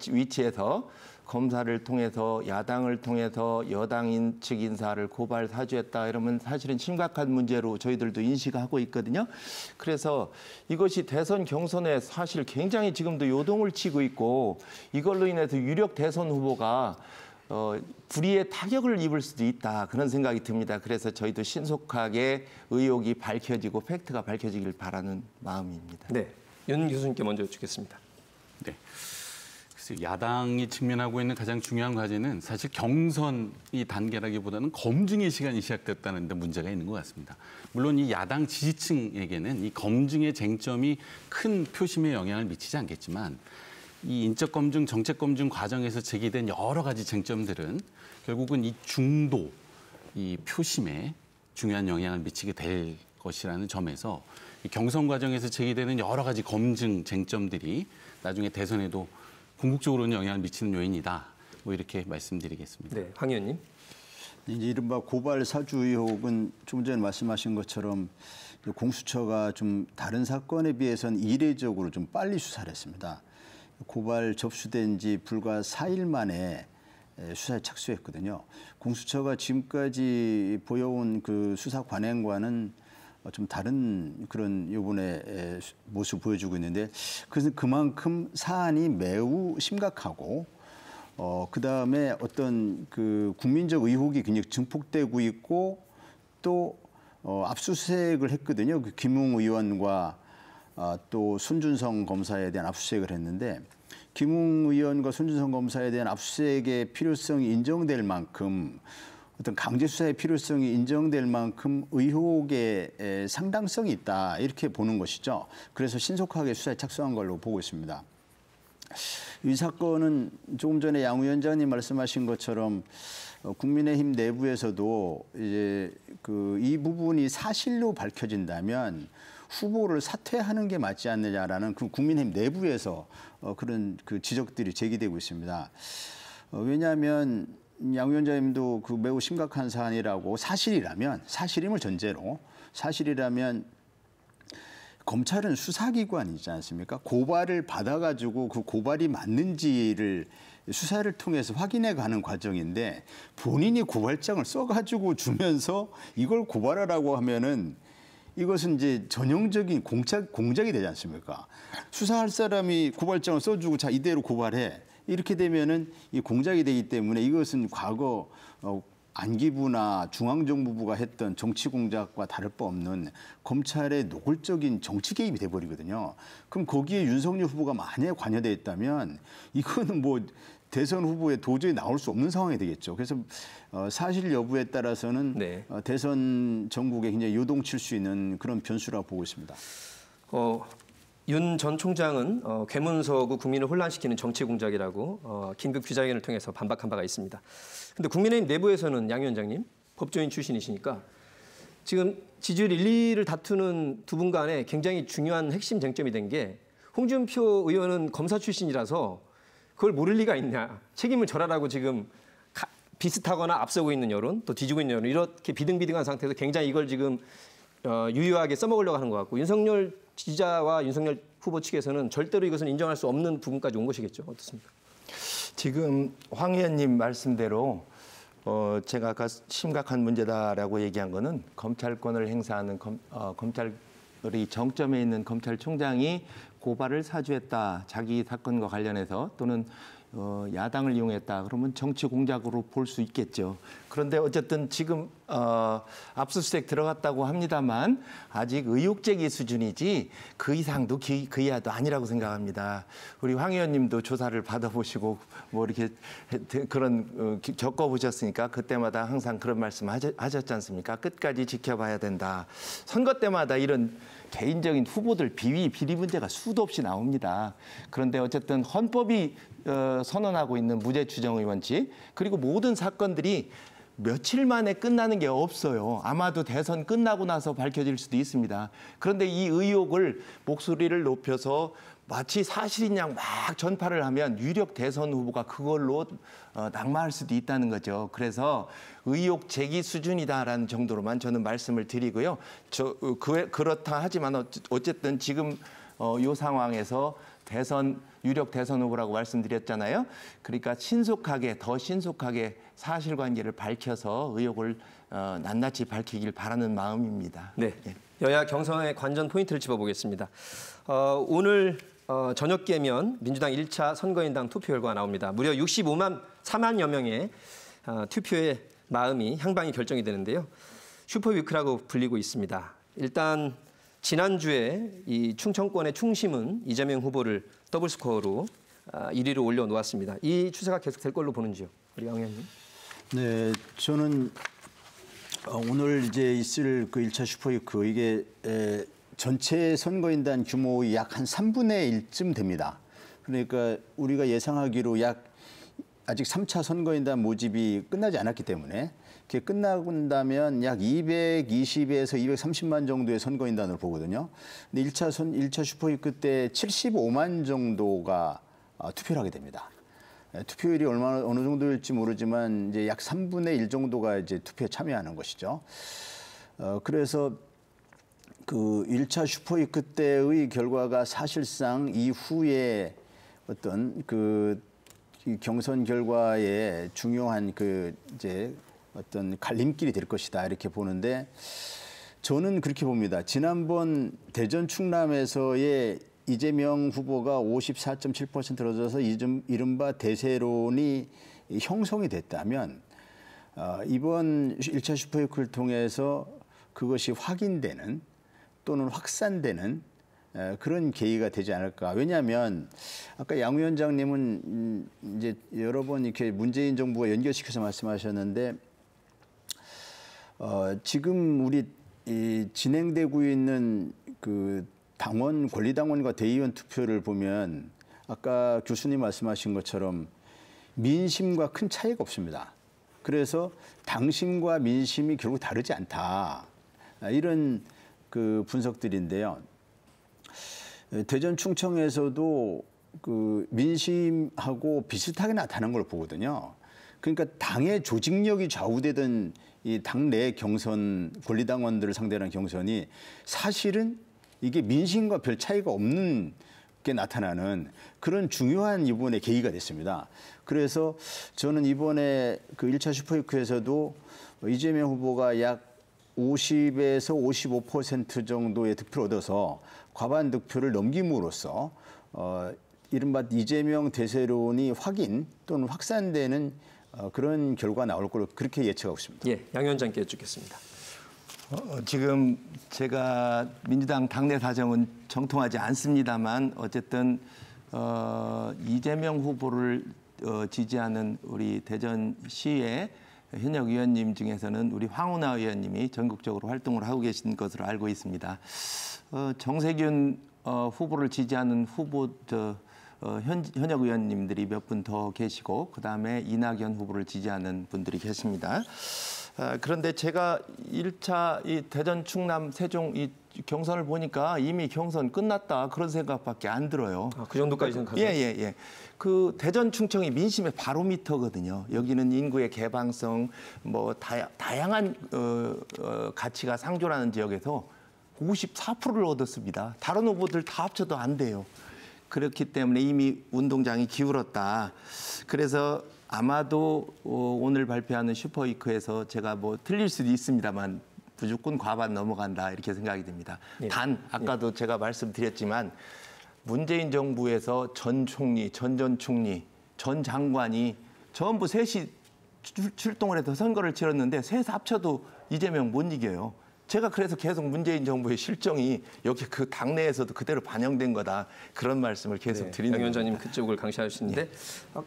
위치에서 검사를 통해서 야당을 통해서 여당인 측 인사를 고발 사주했다 이러면 사실은 심각한 문제로 저희들도 인식하고 있거든요. 그래서 이것이 대선 경선에 사실 굉장히 지금도 요동을 치고 있고 이걸로 인해서 유력 대선 후보가 불의의 타격을 입을 수도 있다 그런 생각이 듭니다. 그래서 저희도 신속하게 의혹이 밝혀지고 팩트가 밝혀지길 바라는 마음입니다. 네, 윤 교수님께 먼저 여쭙겠습니다. 네. 글쎄요, 야당이 직면하고 있는 가장 중요한 과제는 사실 경선이 단계라기보다는 검증의 시간이 시작됐다는 데 문제가 있는 것 같습니다. 물론 이 야당 지지층에게는 이 검증의 쟁점이 큰 표심에 영향을 미치지 않겠지만 이 인적 검증, 정책 검증 과정에서 제기된 여러 가지 쟁점들은 결국은 이 중도, 이 표심에 중요한 영향을 미치게 될 것이라는 점에서 이 경선 과정에서 제기되는 여러 가지 검증 쟁점들이 나중에 대선에도 궁극적으로는 영향을 미치는 요인이다. 뭐 이렇게 말씀드리겠습니다. 네, 황 의원님. 이제 이른바 고발 사주 의혹은 좀 전에 말씀하신 것처럼 공수처가 좀 다른 사건에 비해서는 이례적으로 좀 빨리 수사를 했습니다. 고발 접수된 지 불과 4일 만에 수사에 착수했거든요. 공수처가 지금까지 보여온 그 수사 관행과는 좀 다른 그런 이번에 모습을 보여주고 있는데 그래서 그만큼 사안이 매우 심각하고 그다음에 어떤 그 국민적 의혹이 굉장히 증폭되고 있고 또 압수수색을 했거든요. 그 김웅 의원과 또 손준성 검사에 대한 압수수색을 했는데 김웅 의원과 손준성 검사에 대한 압수수색의 필요성이 인정될 만큼 어떤 강제 수사의 필요성이 인정될 만큼 의혹의 상당성이 있다 이렇게 보는 것이죠. 그래서 신속하게 수사에 착수한 걸로 보고 있습니다. 이 사건은 조금 전에 양 위원장님 말씀하신 것처럼 국민의힘 내부에서도 이제 이 부분이 사실로 밝혀진다면 후보를 사퇴하는 게 맞지 않느냐라는 그 국민의힘 내부에서 그런 그 지적들이 제기되고 있습니다. 왜냐하면 양 위원장님도 그 매우 심각한 사안이라고 사실임을 전제로 사실이라면 검찰은 수사기관이지 않습니까? 고발을 받아가지고 그 고발이 맞는지를 수사를 통해서 확인해 가는 과정인데 본인이 고발장을 써가지고 주면서 이걸 고발하라고 하면은 이것은 이제 전형적인 공작이 되지 않습니까? 수사할 사람이 고발장을 써주고 자 이대로 고발해. 이렇게 되면은 이 공작이 되기 때문에 이것은 과거 안기부나 중앙정보부가 했던 정치 공작과 다를 바 없는 검찰의 노골적인 정치 개입이 돼버리거든요. 그럼 거기에 윤석열 후보가 만약에 관여돼 있다면 이거는 뭐 대선 후보에 도저히 나올 수 없는 상황이 되겠죠. 그래서 사실 여부에 따라서는 네. 대선 전국에 굉장히 요동칠 수 있는 그런 변수라고 보고 있습니다. 윤 전 총장은 괴문서구 국민을 혼란시키는 정치 공작이라고 긴급 기자회견을 통해서 반박한 바가 있습니다. 그런데 국민의힘 내부에서는 양 위원장님 법조인 출신이시니까 지금 지지율 1, 2를 다투는 두 분 간에 굉장히 중요한 핵심 쟁점이 된 게 홍준표 의원은 검사 출신이라서 그걸 모를 리가 있냐. 책임을 절하라고 지금 비슷하거나 앞서고 있는 여론 또 뒤지고 있는 여론 이렇게 비등비등한 상태에서 굉장히 이걸 지금 유효하게 써먹으려고 하는 것 같고 윤석열 지지자와 윤석열 후보 측에서는 절대로 이것은 인정할 수 없는 부분까지 온 것이겠죠. 어떻습니까? 지금 황 의원님 말씀대로 제가 아까 심각한 문제다라고 얘기한 거는 검찰권을 행사하는 검찰이 정점에 있는 검찰총장이 고발을 사주했다. 자기 사건과 관련해서 또는 야당을 이용했다. 그러면 정치 공작으로 볼 수 있겠죠. 그런데 어쨌든 지금 압수수색 들어갔다고 합니다만 아직 의혹 제기 수준이지 그 이상도 그 이하도 아니라고 생각합니다. 우리 황 의원님도 조사를 받아보시고 뭐 이렇게 그런 겪어보셨으니까 그때마다 항상 그런 말씀 하셨지 않습니까? 끝까지 지켜봐야 된다. 선거 때마다 이런 개인적인 후보들 비리 문제가 수도 없이 나옵니다. 그런데 어쨌든 헌법이 선언하고 있는 무죄 추정의 원칙 그리고 모든 사건들이 며칠 만에 끝나는 게 없어요. 아마도 대선 끝나고 나서 밝혀질 수도 있습니다. 그런데 이 의혹을 목소리를 높여서 마치 사실인 양 막 전파를 하면 유력 대선 후보가 그걸로 낙마할 수도 있다는 거죠. 그래서 의혹 제기 수준이다라는 정도로만 저는 말씀을 드리고요. 그렇다 하지만 어쨌든 지금 이 상황에서 유력 대선 후보라고 말씀드렸잖아요. 그러니까 더 신속하게 사실관계를 밝혀서 의혹을 낱낱이 밝히길 바라는 마음입니다. 네, 예. 여야 경선의 관전 포인트를 짚어보겠습니다. 오늘 저녁께면 민주당 1차 선거인당 투표 결과가 나옵니다. 무려 4만여 명의 투표의 마음이 향방이 결정이 되는데요. 슈퍼위크라고 불리고 있습니다. 일단 지난주에 이 충청권의 충심은 이재명 후보를 더블 스코어로 1위로 올려놓았습니다. 이 추세가 계속될 걸로 보는지요, 우리 양 의원님? 네, 저는 오늘 이제 있을 그 1차 슈퍼위크 이게 전체 선거인단 규모의 약 한 3분의 1쯤 됩니다. 그러니까 우리가 예상하기로 아직 3차 선거인단 모집이 끝나지 않았기 때문에 그게 끝나고나면 약 220에서 230만 정도의 선거인단으로 보거든요. 근데 1차 슈퍼위크 때 75만 정도가 투표를 하게 됩니다. 투표율이 어느 정도일지 모르지만 이제 약 3분의 1 정도가 이제 투표에 참여하는 것이죠. 그래서 그 1차 슈퍼위크 때의 결과가 사실상 이후에 어떤 그 경선 결과에 중요한 이제 어떤 갈림길이 될 것이다 이렇게 보는데 저는 그렇게 봅니다. 지난번 대전 충남에서의 이재명 후보가 54.7%를 얻어서 이른바 대세론이 형성이 됐다면 이번 1차 슈퍼위크를 통해서 그것이 확인되는 또는 확산되는 그런 계기가 되지 않을까. 왜냐하면 아까 양 위원장님은 이제 여러 번 이렇게 문재인 정부와 연결시켜서 말씀하셨는데 지금 우리 진행되고 있는 그 당원, 권리당원과 대의원 투표를 보면 아까 교수님 말씀하신 것처럼 민심과 큰 차이가 없습니다. 그래서 당심과 민심이 결국 다르지 않다. 이런 그 분석들인데요. 대전 충청에서도 그 민심하고 비슷하게 나타난 걸 보거든요. 그러니까 당의 조직력이 좌우되던 이 당내 경선, 권리당원들을 상대로 한 경선이 사실은 이게 민심과 별 차이가 없는 게 나타나는 그런 중요한 이번에 계기가 됐습니다. 그래서 저는 이번에 그 1차 슈퍼위크에서도 이재명 후보가 약 50에서 55% 정도의 득표를 얻어서 과반 득표를 넘김으로써 이른바 이재명 대세론이 확인 또는 확산되는 그런 결과가 나올 걸로 그렇게 예측하고 있습니다. 예, 양 위원장께 여쭙겠습니다. 지금 제가 민주당 당내 사정은 정통하지 않습니다만 어쨌든 이재명 후보를 지지하는 우리 대전시의 현역 의원님 중에서는 우리 황운하 의원님이 전국적으로 활동을 하고 계신 것으로 알고 있습니다. 정세균 후보를 지지하는 현역 의원님들이 몇 분 더 계시고 그다음에 이낙연 후보를 지지하는 분들이 계십니다. 그런데 제가 1차 이 대전, 충남, 세종 이 경선을 보니까 이미 경선 끝났다 그런 생각밖에 안 들어요. 그 정도까지 생각하세요? 예. 그 대전, 충청이 민심의 바로미터거든요. 여기는 인구의 개방성, 뭐 다양한 가치가 상존하는 지역에서 54%를 얻었습니다. 다른 후보들 다 합쳐도 안 돼요. 그렇기 때문에 이미 운동장이 기울었다. 그래서 아마도 오늘 발표하는 슈퍼위크에서 제가 뭐 틀릴 수도 있습니다만 무조건 과반 넘어간다 이렇게 생각이 됩니다. 예. 단 아까도 제가 말씀드렸지만 문재인 정부에서 전 총리, 전 총리, 전 장관이 전부 셋이 출동을 해서 선거를 치렀는데 셋 합쳐도 이재명 못 이겨요. 제가 그래서 계속 문재인 정부의 실정이 여기 그 당내에서도 그대로 반영된 거다. 그런 말씀을 계속 드리는 양 위원장님 그쪽을 강시하시는데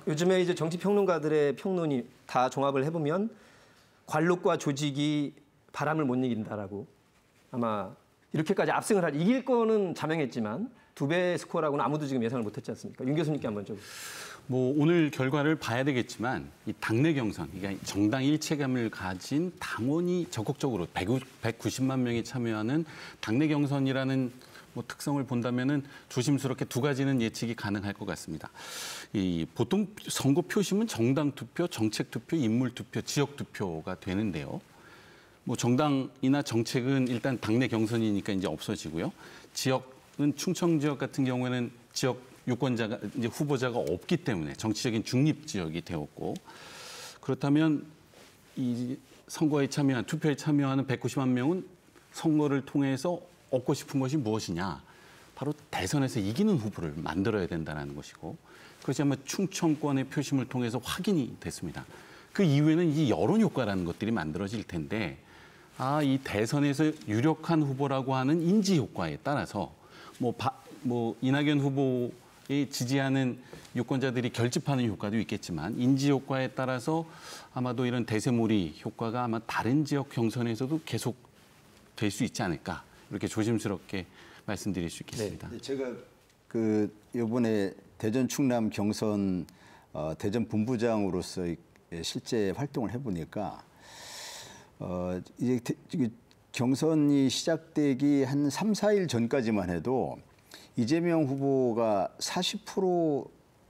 요즘에 이제 정치 평론가들의 평론이 다 종합을 해보면 관록과 조직이 바람을 못 이긴다라고 아마 이렇게까지 압승을 이길 거는 자명했지만 2배 스코어라고는 아무도 지금 예상을 못했지 않습니까? 윤 교수님께 한번 좀. 뭐 오늘 결과를 봐야 되겠지만 이 당내 경선, 그러니까 정당 일체감을 가진 당원이 적극적으로 190만 명이 참여하는 당내 경선이라는 뭐 특성을 본다면은 조심스럽게 두 가지는 예측이 가능할 것 같습니다. 이 보통 선거 표심은 정당 투표, 정책 투표, 인물 투표, 지역 투표가 되는데요. 뭐 정당이나 정책은 일단 당내 경선이니까 이제 없어지고요. 지역은 충청 지역 같은 경우에는 지역 유권자가 이제 후보자가 없기 때문에 정치적인 중립 지역이 되었고 그렇다면 이 선거에 참여한 투표에 참여하는 190만 명은 선거를 통해서 얻고 싶은 것이 무엇이냐? 바로 대선에서 이기는 후보를 만들어야 된다는 것이고 그것이 아마 충청권의 표심을 통해서 확인이 됐습니다. 그 이후에는 이 여론 효과라는 것들이 만들어질 텐데 이 대선에서 유력한 후보라고 하는 인지 효과에 따라서 이낙연 후보에 지지하는 유권자들이 결집하는 효과도 있겠지만 인지 효과에 따라서 아마도 이런 대세몰이 효과가 아마 다른 지역 경선에서도 계속 될 수 있지 않을까 이렇게 조심스럽게 말씀드릴 수 있겠습니다. 네, 제가 이번에 대전 충남 경선 대전 본부장으로서 실제 활동을 해보니까 이제 경선이 시작되기 한 3, 4일 전까지만 해도 이재명 후보가 40%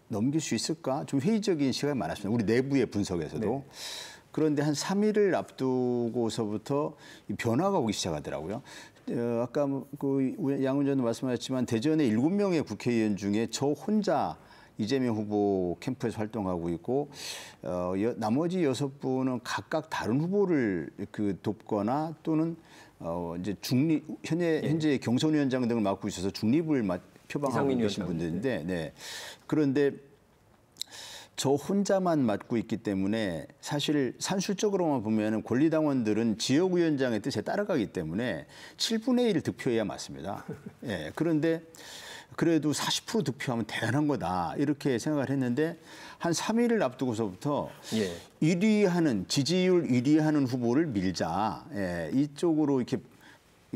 넘길 수 있을까? 좀 회의적인 시간이 많았습니다. 우리 내부의 분석에서도. 네. 그런데 한 3일을 앞두고서부터 변화가 오기 시작하더라고요. 아까 양 의원도 말씀하셨지만 대전에 7명의 국회의원 중에 저 혼자 이재명 후보 캠프에서 활동하고 있고 나머지 6분은 각각 다른 후보를 돕거나 또는 이제 현재 경선위원장 등을 맡고 있어서 중립을 표방하고 계신 분들인데, 네. 그런데 저 혼자만 맡고 있기 때문에 사실 산술적으로만 보면 권리당원들은 지역위원장의 뜻에 따라가기 때문에 7분의 1 득표해야 맞습니다. 예, 그런데 그래도 40% 득표하면 대단한 거다 이렇게 생각을 했는데 한 3일을 앞두고서부터 지지율 1위하는 후보를 밀자 이쪽으로 이렇게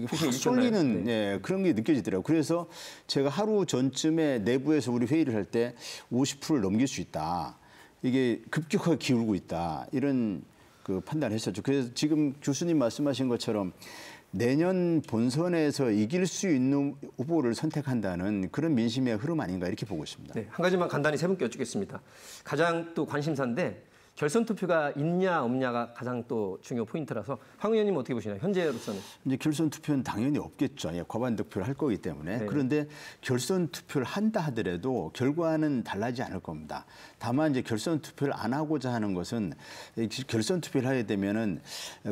확 쏠리는 그런 게 느껴지더라고요. 그래서 제가 하루 전쯤에 내부에서 우리 회의를 할 때 50%를 넘길 수 있다. 이게 급격하게 기울고 있다. 이런 판단을 했었죠. 그래서 지금 교수님 말씀하신 것처럼 내년 본선에서 이길 수 있는 후보를 선택한다는 그런 민심의 흐름 아닌가 이렇게 보고 있습니다. 네, 한 가지만 간단히 세 분께 여쭙겠습니다. 가장 또 관심사인데 결선 투표가 있냐 없냐가 가장 또 중요 포인트라서 황 의원님 어떻게 보시나요? 현재로서는. 이제 결선 투표는 당연히 없겠죠. 과반 득표를 할 거기 때문에. 네. 그런데 결선 투표를 한다 하더라도 결과는 달라지지 않을 겁니다. 다만 이제 결선 투표를 안 하고자 하는 것은 결선 투표를 하게 되면은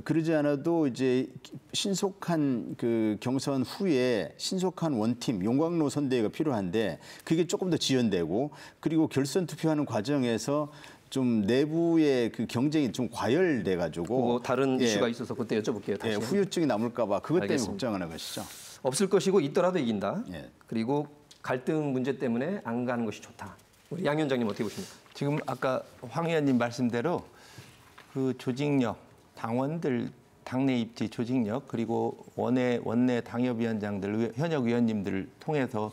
그러지 않아도 이제 신속한 경선 후에 신속한 원팀 용광로 선대위가 필요한데 그게 조금 더 지연되고 그리고 결선 투표하는 과정에서 좀 내부의 경쟁이 좀 과열돼 가지고 다른 이슈가 있어서 그때 여쭤볼게요. 다시. 후유증이 남을까 봐 그것 때문에 알겠습니다. 걱정하는 것이죠. 없을 것이고 있더라도 이긴다. 그리고 갈등 문제 때문에 안 가는 것이 좋다. 우리 양 위원장님 어떻게 보십니까? 지금 아까 황 의원님 말씀대로 그 조직력, 당원들 당내 입지 조직력 그리고 원내 당협위원장들, 현역 위원님들을 통해서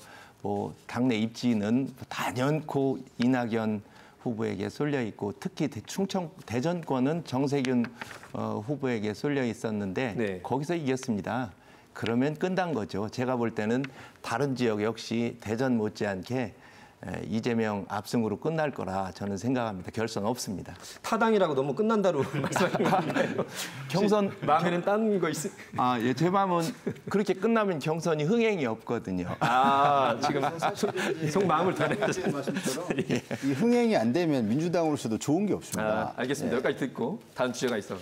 당내 입지는 단연코 이낙연 후보에게 쏠려 있고 특히 대전권은 정세균 후보에게 쏠려 있었는데 거기서 이겼습니다. 그러면 끝난 거죠. 제가 볼 때는 다른 지역 역시 대전 못지않게 이재명 압승으로 끝날 거라 저는 생각합니다. 결선 없습니다. 타당이라고 너무 끝난다로 말씀하신 건가요? 경선 마음에는 딴 거 있어요? 예, 제 마음은 그렇게 끝나면 경선이 흥행이 없거든요. 지금 속마음을 드러내셨어요. 이 흥행이 안 되면 민주당으로서도 좋은 게 없습니다. 알겠습니다. 여기까지 듣고 다른 주제가 있어.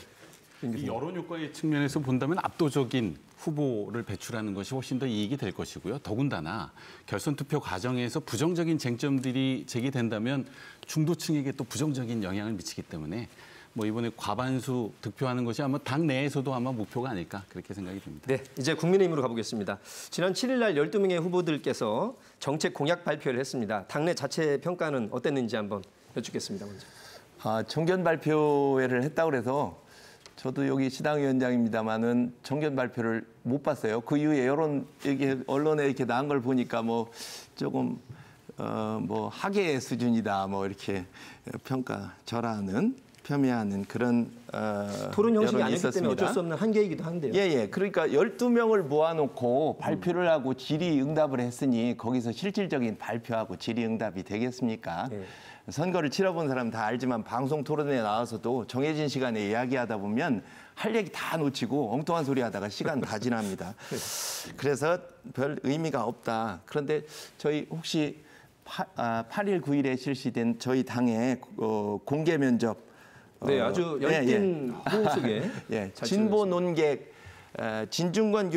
이 여론 효과의 측면에서 본다면 압도적인 후보를 배출하는 것이 훨씬 더 이익이 될 것이고요. 더군다나 결선 투표 과정에서 부정적인 쟁점들이 제기된다면 중도층에게 또 부정적인 영향을 미치기 때문에 이번에 과반수 득표하는 것이 아마 당 내에서도 아마 목표가 아닐까 그렇게 생각이 듭니다. 네, 이제 국민의힘으로 가보겠습니다. 지난 7일 날 12명의 후보들께서 정책 공약 발표를 했습니다. 당내 자체 평가는 어땠는지 한번 여쭙겠습니다. 먼저. 정견 발표회를 했다고 해서 저도 여기 시당위원장입니다만은 정견 발표를 못 봤어요. 그 이후에 언론에 이렇게 나온 걸 보니까 조금 학예 수준이다 이렇게 폄훼하는 그런 토론 형식이 아니기 때문에 어쩔 수 없는 한계이기도 한데요. 예. 그러니까 12명을 모아놓고 발표를 하고 질의응답을 했으니 거기서 실질적인 발표하고 질의응답이 되겠습니까? 선거를 치러본 사람 다 알지만 방송 토론에 나와서도 정해진 시간에 이야기하다 보면 할 얘기 다 놓치고 엉뚱한 소리 하다가 시간 다 지납니다. 그래서 별 의미가 없다. 그런데 저희 혹시 8일, 9일에 실시된 저희 당의 공개 면접. 네, 아주 열띤 호흡 속에 진보 논객 진중권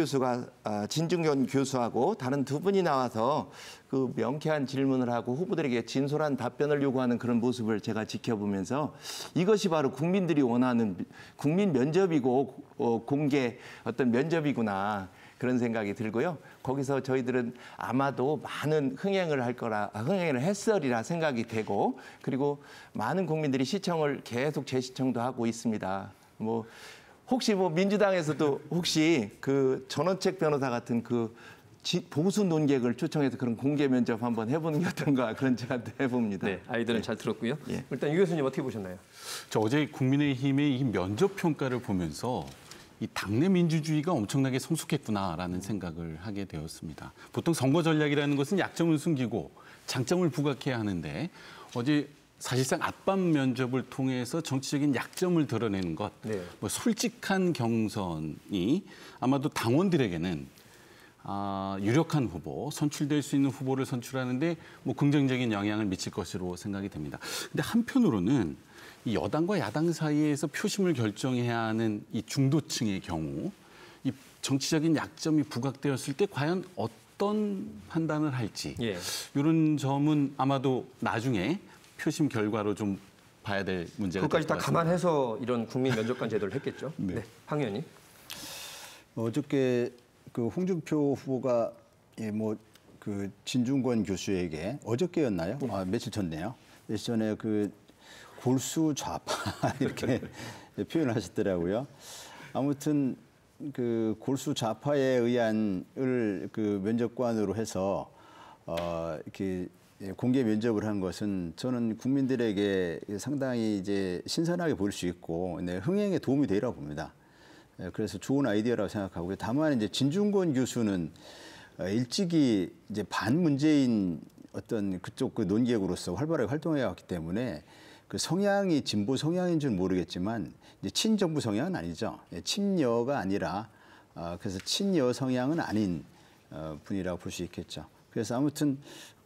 교수하고 다른 두 분이 나와서 그 명쾌한 질문을 하고 후보들에게 진솔한 답변을 요구하는 그런 모습을 제가 지켜보면서 이것이 바로 국민들이 원하는 국민 면접이고 공개 어떤 면접이구나. 그런 생각이 들고요. 거기서 저희들은 아마도 많은 흥행을 했으리라 생각이 되고, 그리고 많은 국민들이 시청을 계속 재시청도 하고 있습니다. 혹시 민주당에서도 혹시 그 전원책 변호사 같은 그 보수 논객을 초청해서 그런 공개 면접 한번 해보는 게 어떤가 그런 제안도 해봅니다. 네, 아이들은 잘 들었고요. 일단 유 교수님 어떻게 보셨나요? 저 어제 국민의힘의 이 면접 평가를 보면서 이 당내 민주주의가 엄청나게 성숙했구나라는 생각을 하게 되었습니다. 보통 선거 전략이라는 것은 약점을 숨기고 장점을 부각해야 하는데 어제 사실상 앞밤 면접을 통해서 정치적인 약점을 드러내는 것, 솔직한 경선이 아마도 당원들에게는 유력한 후보, 선출될 수 있는 후보를 선출하는데 긍정적인 영향을 미칠 것으로 생각이 됩니다. 근데 한편으로는 이 여당과 야당 사이에서 표심을 결정해야 하는 이 중도층의 경우 이 정치적인 약점이 부각되었을 때 과연 어떤 판단을 할지 이런 점은 아마도 나중에 표심 결과로 좀 봐야 될 문제가 될 것 같습니다. 그것까지 다 감안해서 이런 국민 면접관 제도를 했겠죠. 네, 황 의원님. 어저께 그 홍준표 후보가 그 진중권 교수에게 어저께였나요? 며칠 전네요. 며칠 전에 그 골수 좌파 이렇게 표현을 하셨더라고요. 아무튼 그 골수 좌파에 의한을 그 면접관으로 해서 이렇게 공개 면접을 한 것은 저는 국민들에게 상당히 이제 신선하게 보일 수 있고 흥행에 도움이 되리라고 봅니다. 그래서 좋은 아이디어라고 생각하고요. 다만 이제 진중권 교수는 일찍이 이제 반문재인 어떤 그쪽 그 논객으로서 활발하게 활동해 왔기 때문에 그 성향이 진보 성향인 줄 모르겠지만 이제 친정부 성향은 아니죠. 친여가 아니라 그래서 친여 성향은 아닌 분이라고 볼 수 있겠죠. 그래서 아무튼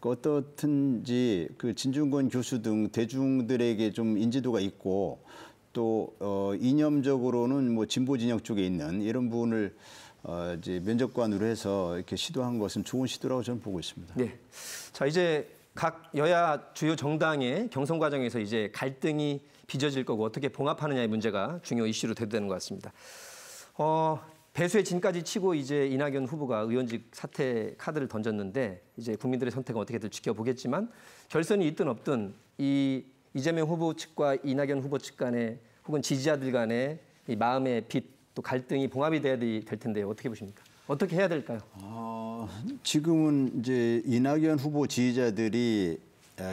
어떻든지 그 진중권 교수 등 대중들에게 좀 인지도가 있고 또 이념적으로는 진보 진영 쪽에 있는 이런 부분을 이제 면접관으로 해서 이렇게 시도한 것은 좋은 시도라고 저는 보고 있습니다. 네. 자, 이제 각 여야 주요 정당의 경선 과정에서 이제 갈등이 빚어질 거고 어떻게 봉합하느냐의 문제가 중요 이슈로 되는 것 같습니다. 배수의 진까지 치고 이제 이낙연 후보가 의원직 사퇴 카드를 던졌는데 이제 국민들의 선택은 어떻게 될지 지켜보겠지만 결선이 있든 없든 이재명 후보 측과 이낙연 후보 측 간에 혹은 지지자들 간의 이 마음의 빚 또 갈등이 봉합이 돼야 될 텐데요. 어떻게 보십니까? 어떻게 해야 될까요? 지금은 이제 이낙연 후보 지지자들이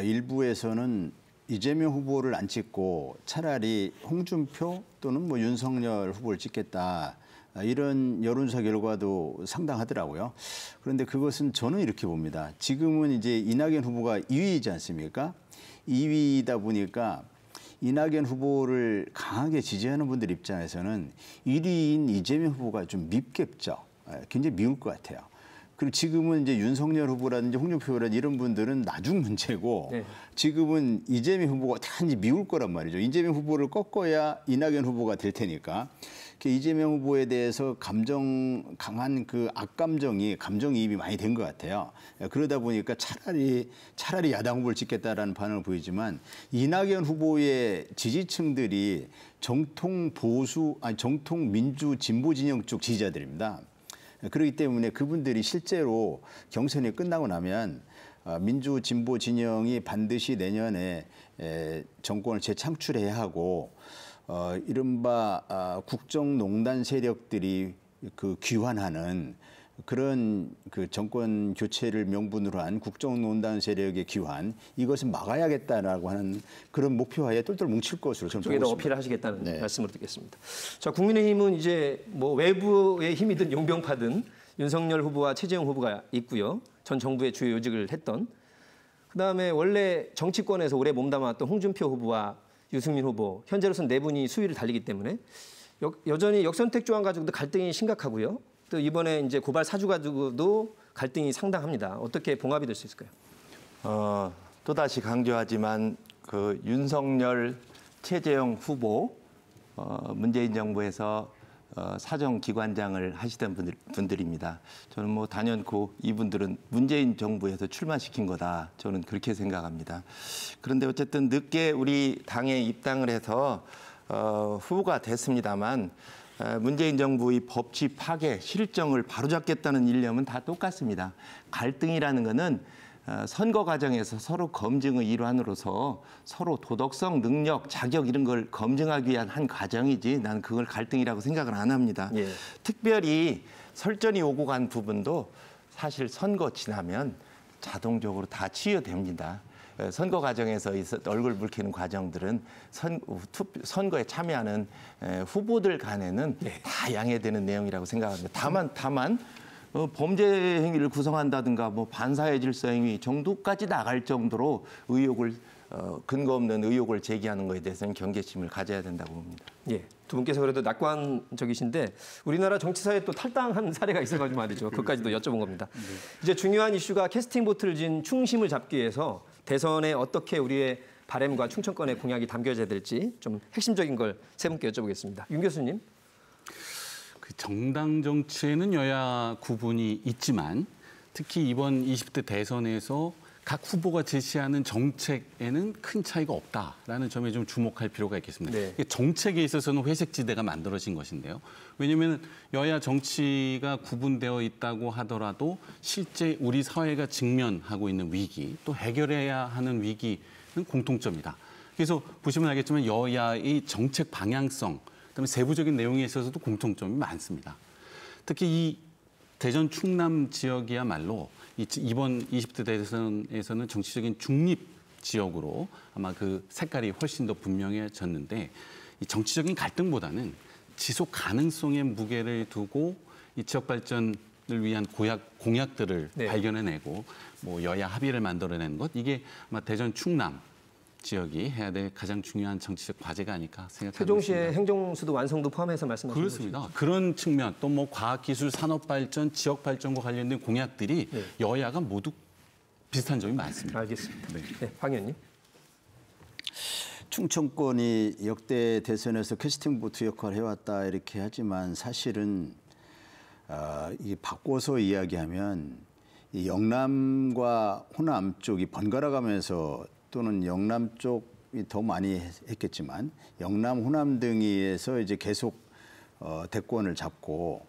일부에서는 이재명 후보를 안 찍고 차라리 홍준표 또는 윤석열 후보를 찍겠다. 이런 여론조사 결과도 상당하더라고요. 그런데 그것은 저는 이렇게 봅니다. 지금은 이제 이낙연 후보가 2위이지 않습니까? 2위이다 보니까 이낙연 후보를 강하게 지지하는 분들 입장에서는 1위인 이재명 후보가 좀 밉겠죠. 굉장히 미울 것 같아요. 그리고 지금은 이제 윤석열 후보라든지 홍준표 후보라든지 이런 분들은 나중 문제고 지금은 이재명 후보가 단지 미울 거란 말이죠. 이재명 후보를 꺾어야 이낙연 후보가 될 테니까. 이재명 후보에 대해서 강한 그 악감정이 감정이입이 많이 된 것 같아요. 그러다 보니까 차라리 야당 후보를 찍겠다라는 반응을 보이지만 이낙연 후보의 지지층들이 정통 민주 진보 진영 쪽 지지자들입니다. 그렇기 때문에 그분들이 실제로 경선이 끝나고 나면 민주 진보 진영이 반드시 내년에 정권을 재창출해야 하고 이른바 국정농단 세력들이 그 귀환하는 그런 그 정권 교체를 명분으로 한 국정농단 세력의 귀환 이것은 막아야겠다라고 하는 그런 목표하에 똘똘 뭉칠 것으로 저는 보고 있습니다. 쪽에다 어필을 하시겠다는 말씀으로 듣겠습니다. 자, 국민의힘은 이제 외부의 힘이든 용병파든 윤석열 후보와 최재형 후보가 있고요. 전 정부의 주요 요직을 했던. 그다음에 원래 정치권에서 오래 몸담았던 홍준표 후보와 유승민 후보, 현재로서는 네 분이 수위를 달리기 때문에 여전히 역선택 조항 가지고도 갈등이 심각하고요. 또 이번에 이제 고발 사주 가지고도 갈등이 상당합니다. 어떻게 봉합이 될 수 있을까요? 또다시 강조하지만 그 윤석열, 최재형 후보 문재인 정부에서 사정기관장을 하시던 분들입니다. 저는 뭐 단연코 이분들은 문재인 정부에서 출마시킨 거다. 저는 그렇게 생각합니다. 그런데 어쨌든 늦게 우리 당에 입당을 해서 후보가 됐습니다만 문재인 정부의 법치 파괴, 실정을 바로잡겠다는 일념은 다 똑같습니다. 갈등이라는 것은 선거 과정에서 서로 검증의 일환으로서 서로 도덕성, 능력, 자격 이런 걸 검증하기 위한 한 과정이지 나는 그걸 갈등이라고 생각을 안 합니다. 예. 특별히 설전이 오고 간 부분도 사실 선거 지나면 자동적으로 다 치유됩니다. 선거 과정에서 얼굴 붉히는 과정들은 선거에 참여하는 후보들 간에는 다 양해되는 내용이라고 생각합니다. 다만 범죄 행위를 구성한다든가 뭐 반사회 질서 행위 정도까지 나갈 정도로 의혹을 근거 없는 의혹을 제기하는 것에 대해서는 경계심을 가져야 된다고 봅니다. 예, 두 분께서 그래도 낙관적이신데 우리나라 정치사에 또 탈당한 사례가 있어가지고 말이죠. 그것까지도 여쭤본 겁니다. 이제 중요한 이슈가 캐스팅 보트를 진 충심을 잡기 위해서 대선에 어떻게 우리의 바램과 충청권의 공약이 담겨져야 될지 좀 핵심적인 걸 세 분께 여쭤보겠습니다. 윤 교수님. 정당 정치에는 여야 구분이 있지만 특히 이번 20대 대선에서 각 후보가 제시하는 정책에는 큰 차이가 없다라는 점에 좀 주목할 필요가 있겠습니다. 네. 정책에 있어서는 회색지대가 만들어진 것인데요. 왜냐하면 여야 정치가 구분되어 있다고 하더라도 실제 우리 사회가 직면하고 있는 위기, 또 해결해야 하는 위기는 공통점이다. 그래서 보시면 알겠지만 여야의 정책 방향성, 그다음에 세부적인 내용에 있어서도 공통점이 많습니다. 특히 이 대전 충남 지역이야말로 이번 20대 대선에서는 정치적인 중립 지역으로 아마 그 색깔이 훨씬 더 분명해졌는데 이 정치적인 갈등보다는 지속 가능성의 무게를 두고 이 지역 발전을 위한 공약들을 발견해내고 뭐 여야 합의를 만들어내는 것 이게 아마 대전 충남 지역이 해야 될 가장 중요한 정치적 과제가 아닐까 생각합니다. 세종시의 행정수도 완성도 포함해서 말씀하시는 거죠? 그렇습니다. 그런 측면 또 뭐 과학기술, 산업발전, 지역발전과 관련된 공약들이 여야가 모두 비슷한 점이 많습니다. 알겠습니다. 네, 황 의원님. 충청권이 역대 대선에서 캐스팅 보트 역할을 해왔다 이렇게 하지만 사실은 이 바꿔서 이야기하면 이 영남과 호남 쪽이 번갈아가면서 또는 영남 쪽이 더 많이 했겠지만 영남, 호남 등에서 이제 계속 대권을 잡고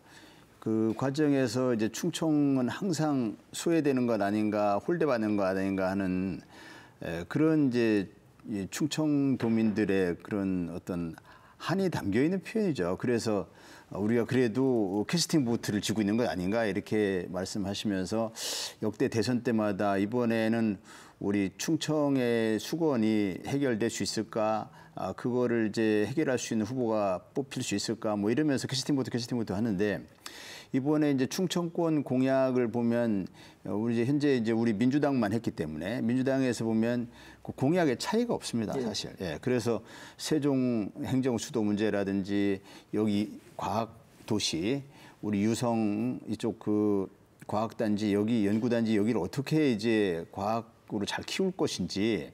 그 과정에서 이제 충청은 항상 소외되는 것 아닌가, 홀대받는 것 아닌가 하는 그런 이제 충청도민들의 그런 어떤 한이 담겨 있는 표현이죠. 그래서 우리가 그래도 캐스팅 보트를 쥐고 있는 것 아닌가 이렇게 말씀하시면서 역대 대선 때마다 이번에는 우리 충청의 수건이 해결될 수 있을까? 그거를 이제 해결할 수 있는 후보가 뽑힐 수 있을까? 뭐 이러면서 캐스팅 보트 하는데 이번에 이제 충청권 공약을 보면 우리 이제 현재 이제 우리 민주당만 했기 때문에 민주당에서 보면 그 공약의 차이가 없습니다, 사실. 예. 그래서 세종 행정수도 문제라든지 여기 과학도시 우리 유성 이쪽 그 과학단지 여기 연구단지 여기를 어떻게 이제 과학으로 잘 키울 것인지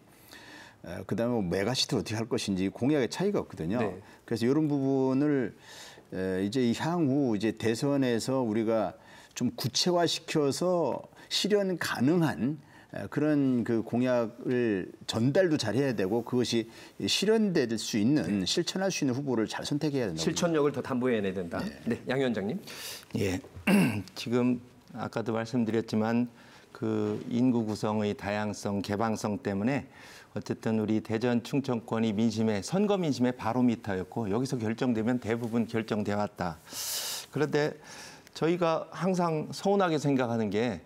그다음에 뭐 메가시티를 어떻게 할 것인지 공약의 차이가 없거든요. 네. 그래서 이런 부분을 이제 향후 이제 대선에서 우리가 좀 구체화시켜서 실현 가능한 그런 그 공약을 전달도 잘 해야 되고 그것이 실현될 수 있는 실천할 수 있는 후보를 잘 선택해야 된다. 실천력을 더 담보해내야 된다. 네, 양 위원장님. 예, 지금 아까도 말씀드렸지만 그 인구 구성의 다양성, 개방성 때문에 어쨌든 우리 대전 충청권이 선거 민심의 바로미터였고 여기서 결정되면 대부분 결정돼 왔다. 그런데 저희가 항상 서운하게 생각하는 게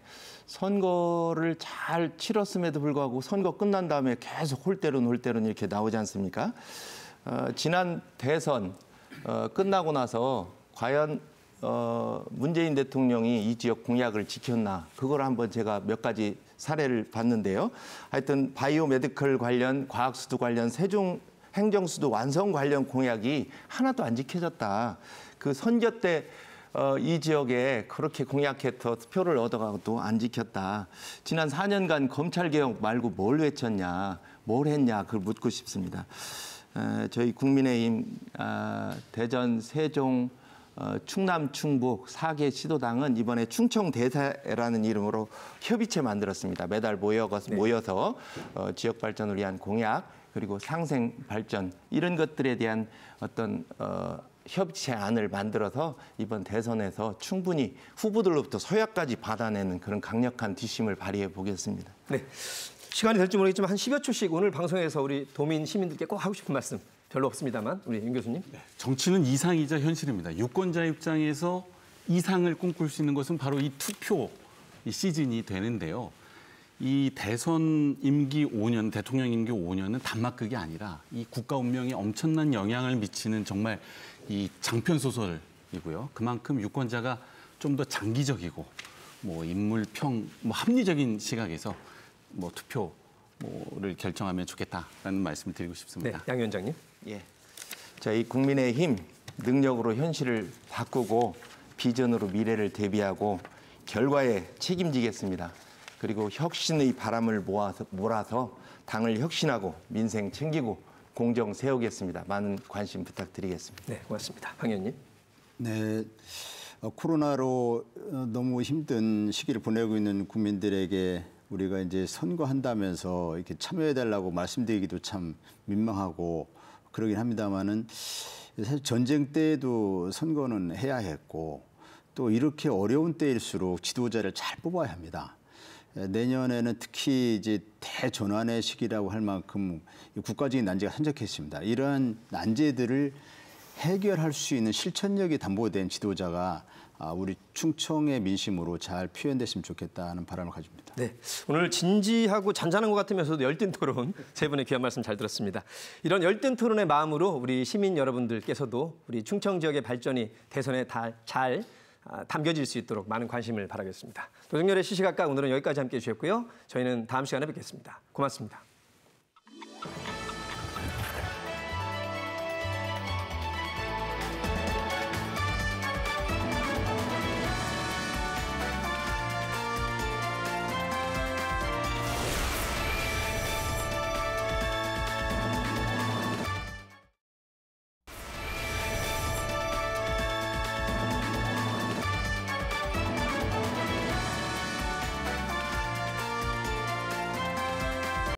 선거를 잘 치렀음에도 불구하고 선거 끝난 다음에 계속 홀대론 이렇게 나오지 않습니까? 지난 대선 끝나고 나서 과연 문재인 대통령이 이 지역 공약을 지켰나 그걸 한번 제가 몇 가지 사례를 봤는데요. 하여튼 바이오 메디컬 관련, 과학수도 관련, 세종 행정수도 완성 관련 공약이 하나도 안 지켜졌다. 그 선거 때 이 지역에 그렇게 공약해서 투표를 얻어가도 안 지켰다. 지난 4년간 검찰개혁 말고 뭘 외쳤냐, 뭘 했냐, 그걸 묻고 싶습니다. 저희 국민의힘 대전, 세종, 충남, 충북 4개 시도당은 이번에 충청대사라는 이름으로 협의체 만들었습니다. 매달 모여서 지역 발전을 위한 공약, 그리고 상생 발전 이런 것들에 대한 어떤 협의체안을 만들어서 이번 대선에서 충분히 후보들로부터 서약까지 받아내는 그런 강력한 뒷심을 발휘해 보겠습니다. 네, 시간이 될지 모르겠지만 한 10여 초씩 오늘 방송에서 우리 도민 시민들께 꼭 하고 싶은 말씀 별로 없습니다만 우리 윤 교수님. 네, 정치는 이상이자 현실입니다. 유권자 입장에서 이상을 꿈꿀 수 있는 것은 바로 이 투표 이 시즌이 되는데요. 이 대선 임기 5년, 대통령 임기 5년은 단막극이 아니라 이 국가 운명에 엄청난 영향을 미치는 정말 이 장편 소설이고요. 그만큼 유권자가 좀 더 장기적이고 뭐 인물평, 뭐 합리적인 시각에서 뭐 투표를 결정하면 좋겠다라는 말씀을 드리고 싶습니다. 네, 양 위원장님. 예, 저희 국민의힘 능력으로 현실을 바꾸고 비전으로 미래를 대비하고 결과에 책임지겠습니다. 그리고 혁신의 바람을 몰아서 당을 혁신하고 민생 챙기고 공정 세우겠습니다. 많은 관심 부탁드리겠습니다. 네, 고맙습니다. 강 의원님. 네, 코로나로 너무 힘든 시기를 보내고 있는 국민들에게 우리가 이제 선거한다면서 이렇게 참여해달라고 말씀드리기도 참 민망하고 그러긴 합니다만은 사실 전쟁 때에도 선거는 해야 했고 또 이렇게 어려운 때일수록 지도자를 잘 뽑아야 합니다. 내년에는 특히 이제 대전환의 시기라고 할 만큼 국가적인 난제가 산적했습니다. 이러한 난제들을 해결할 수 있는 실천력이 담보된 지도자가 우리 충청의 민심으로 잘 표현됐으면 좋겠다는 바람을 가집니다. 네, 오늘 진지하고 잔잔한 것 같으면서도 열띤 토론 세 분의 귀한 말씀 잘 들었습니다. 이런 열띤 토론의 마음으로 우리 시민 여러분들께서도 우리 충청 지역의 발전이 대선에 잘 담겨질 수 있도록 많은 관심을 바라겠습니다. 노정열의 시시각각 오늘은 여기까지 함께해 주셨고요. 저희는 다음 시간에 뵙겠습니다. 고맙습니다.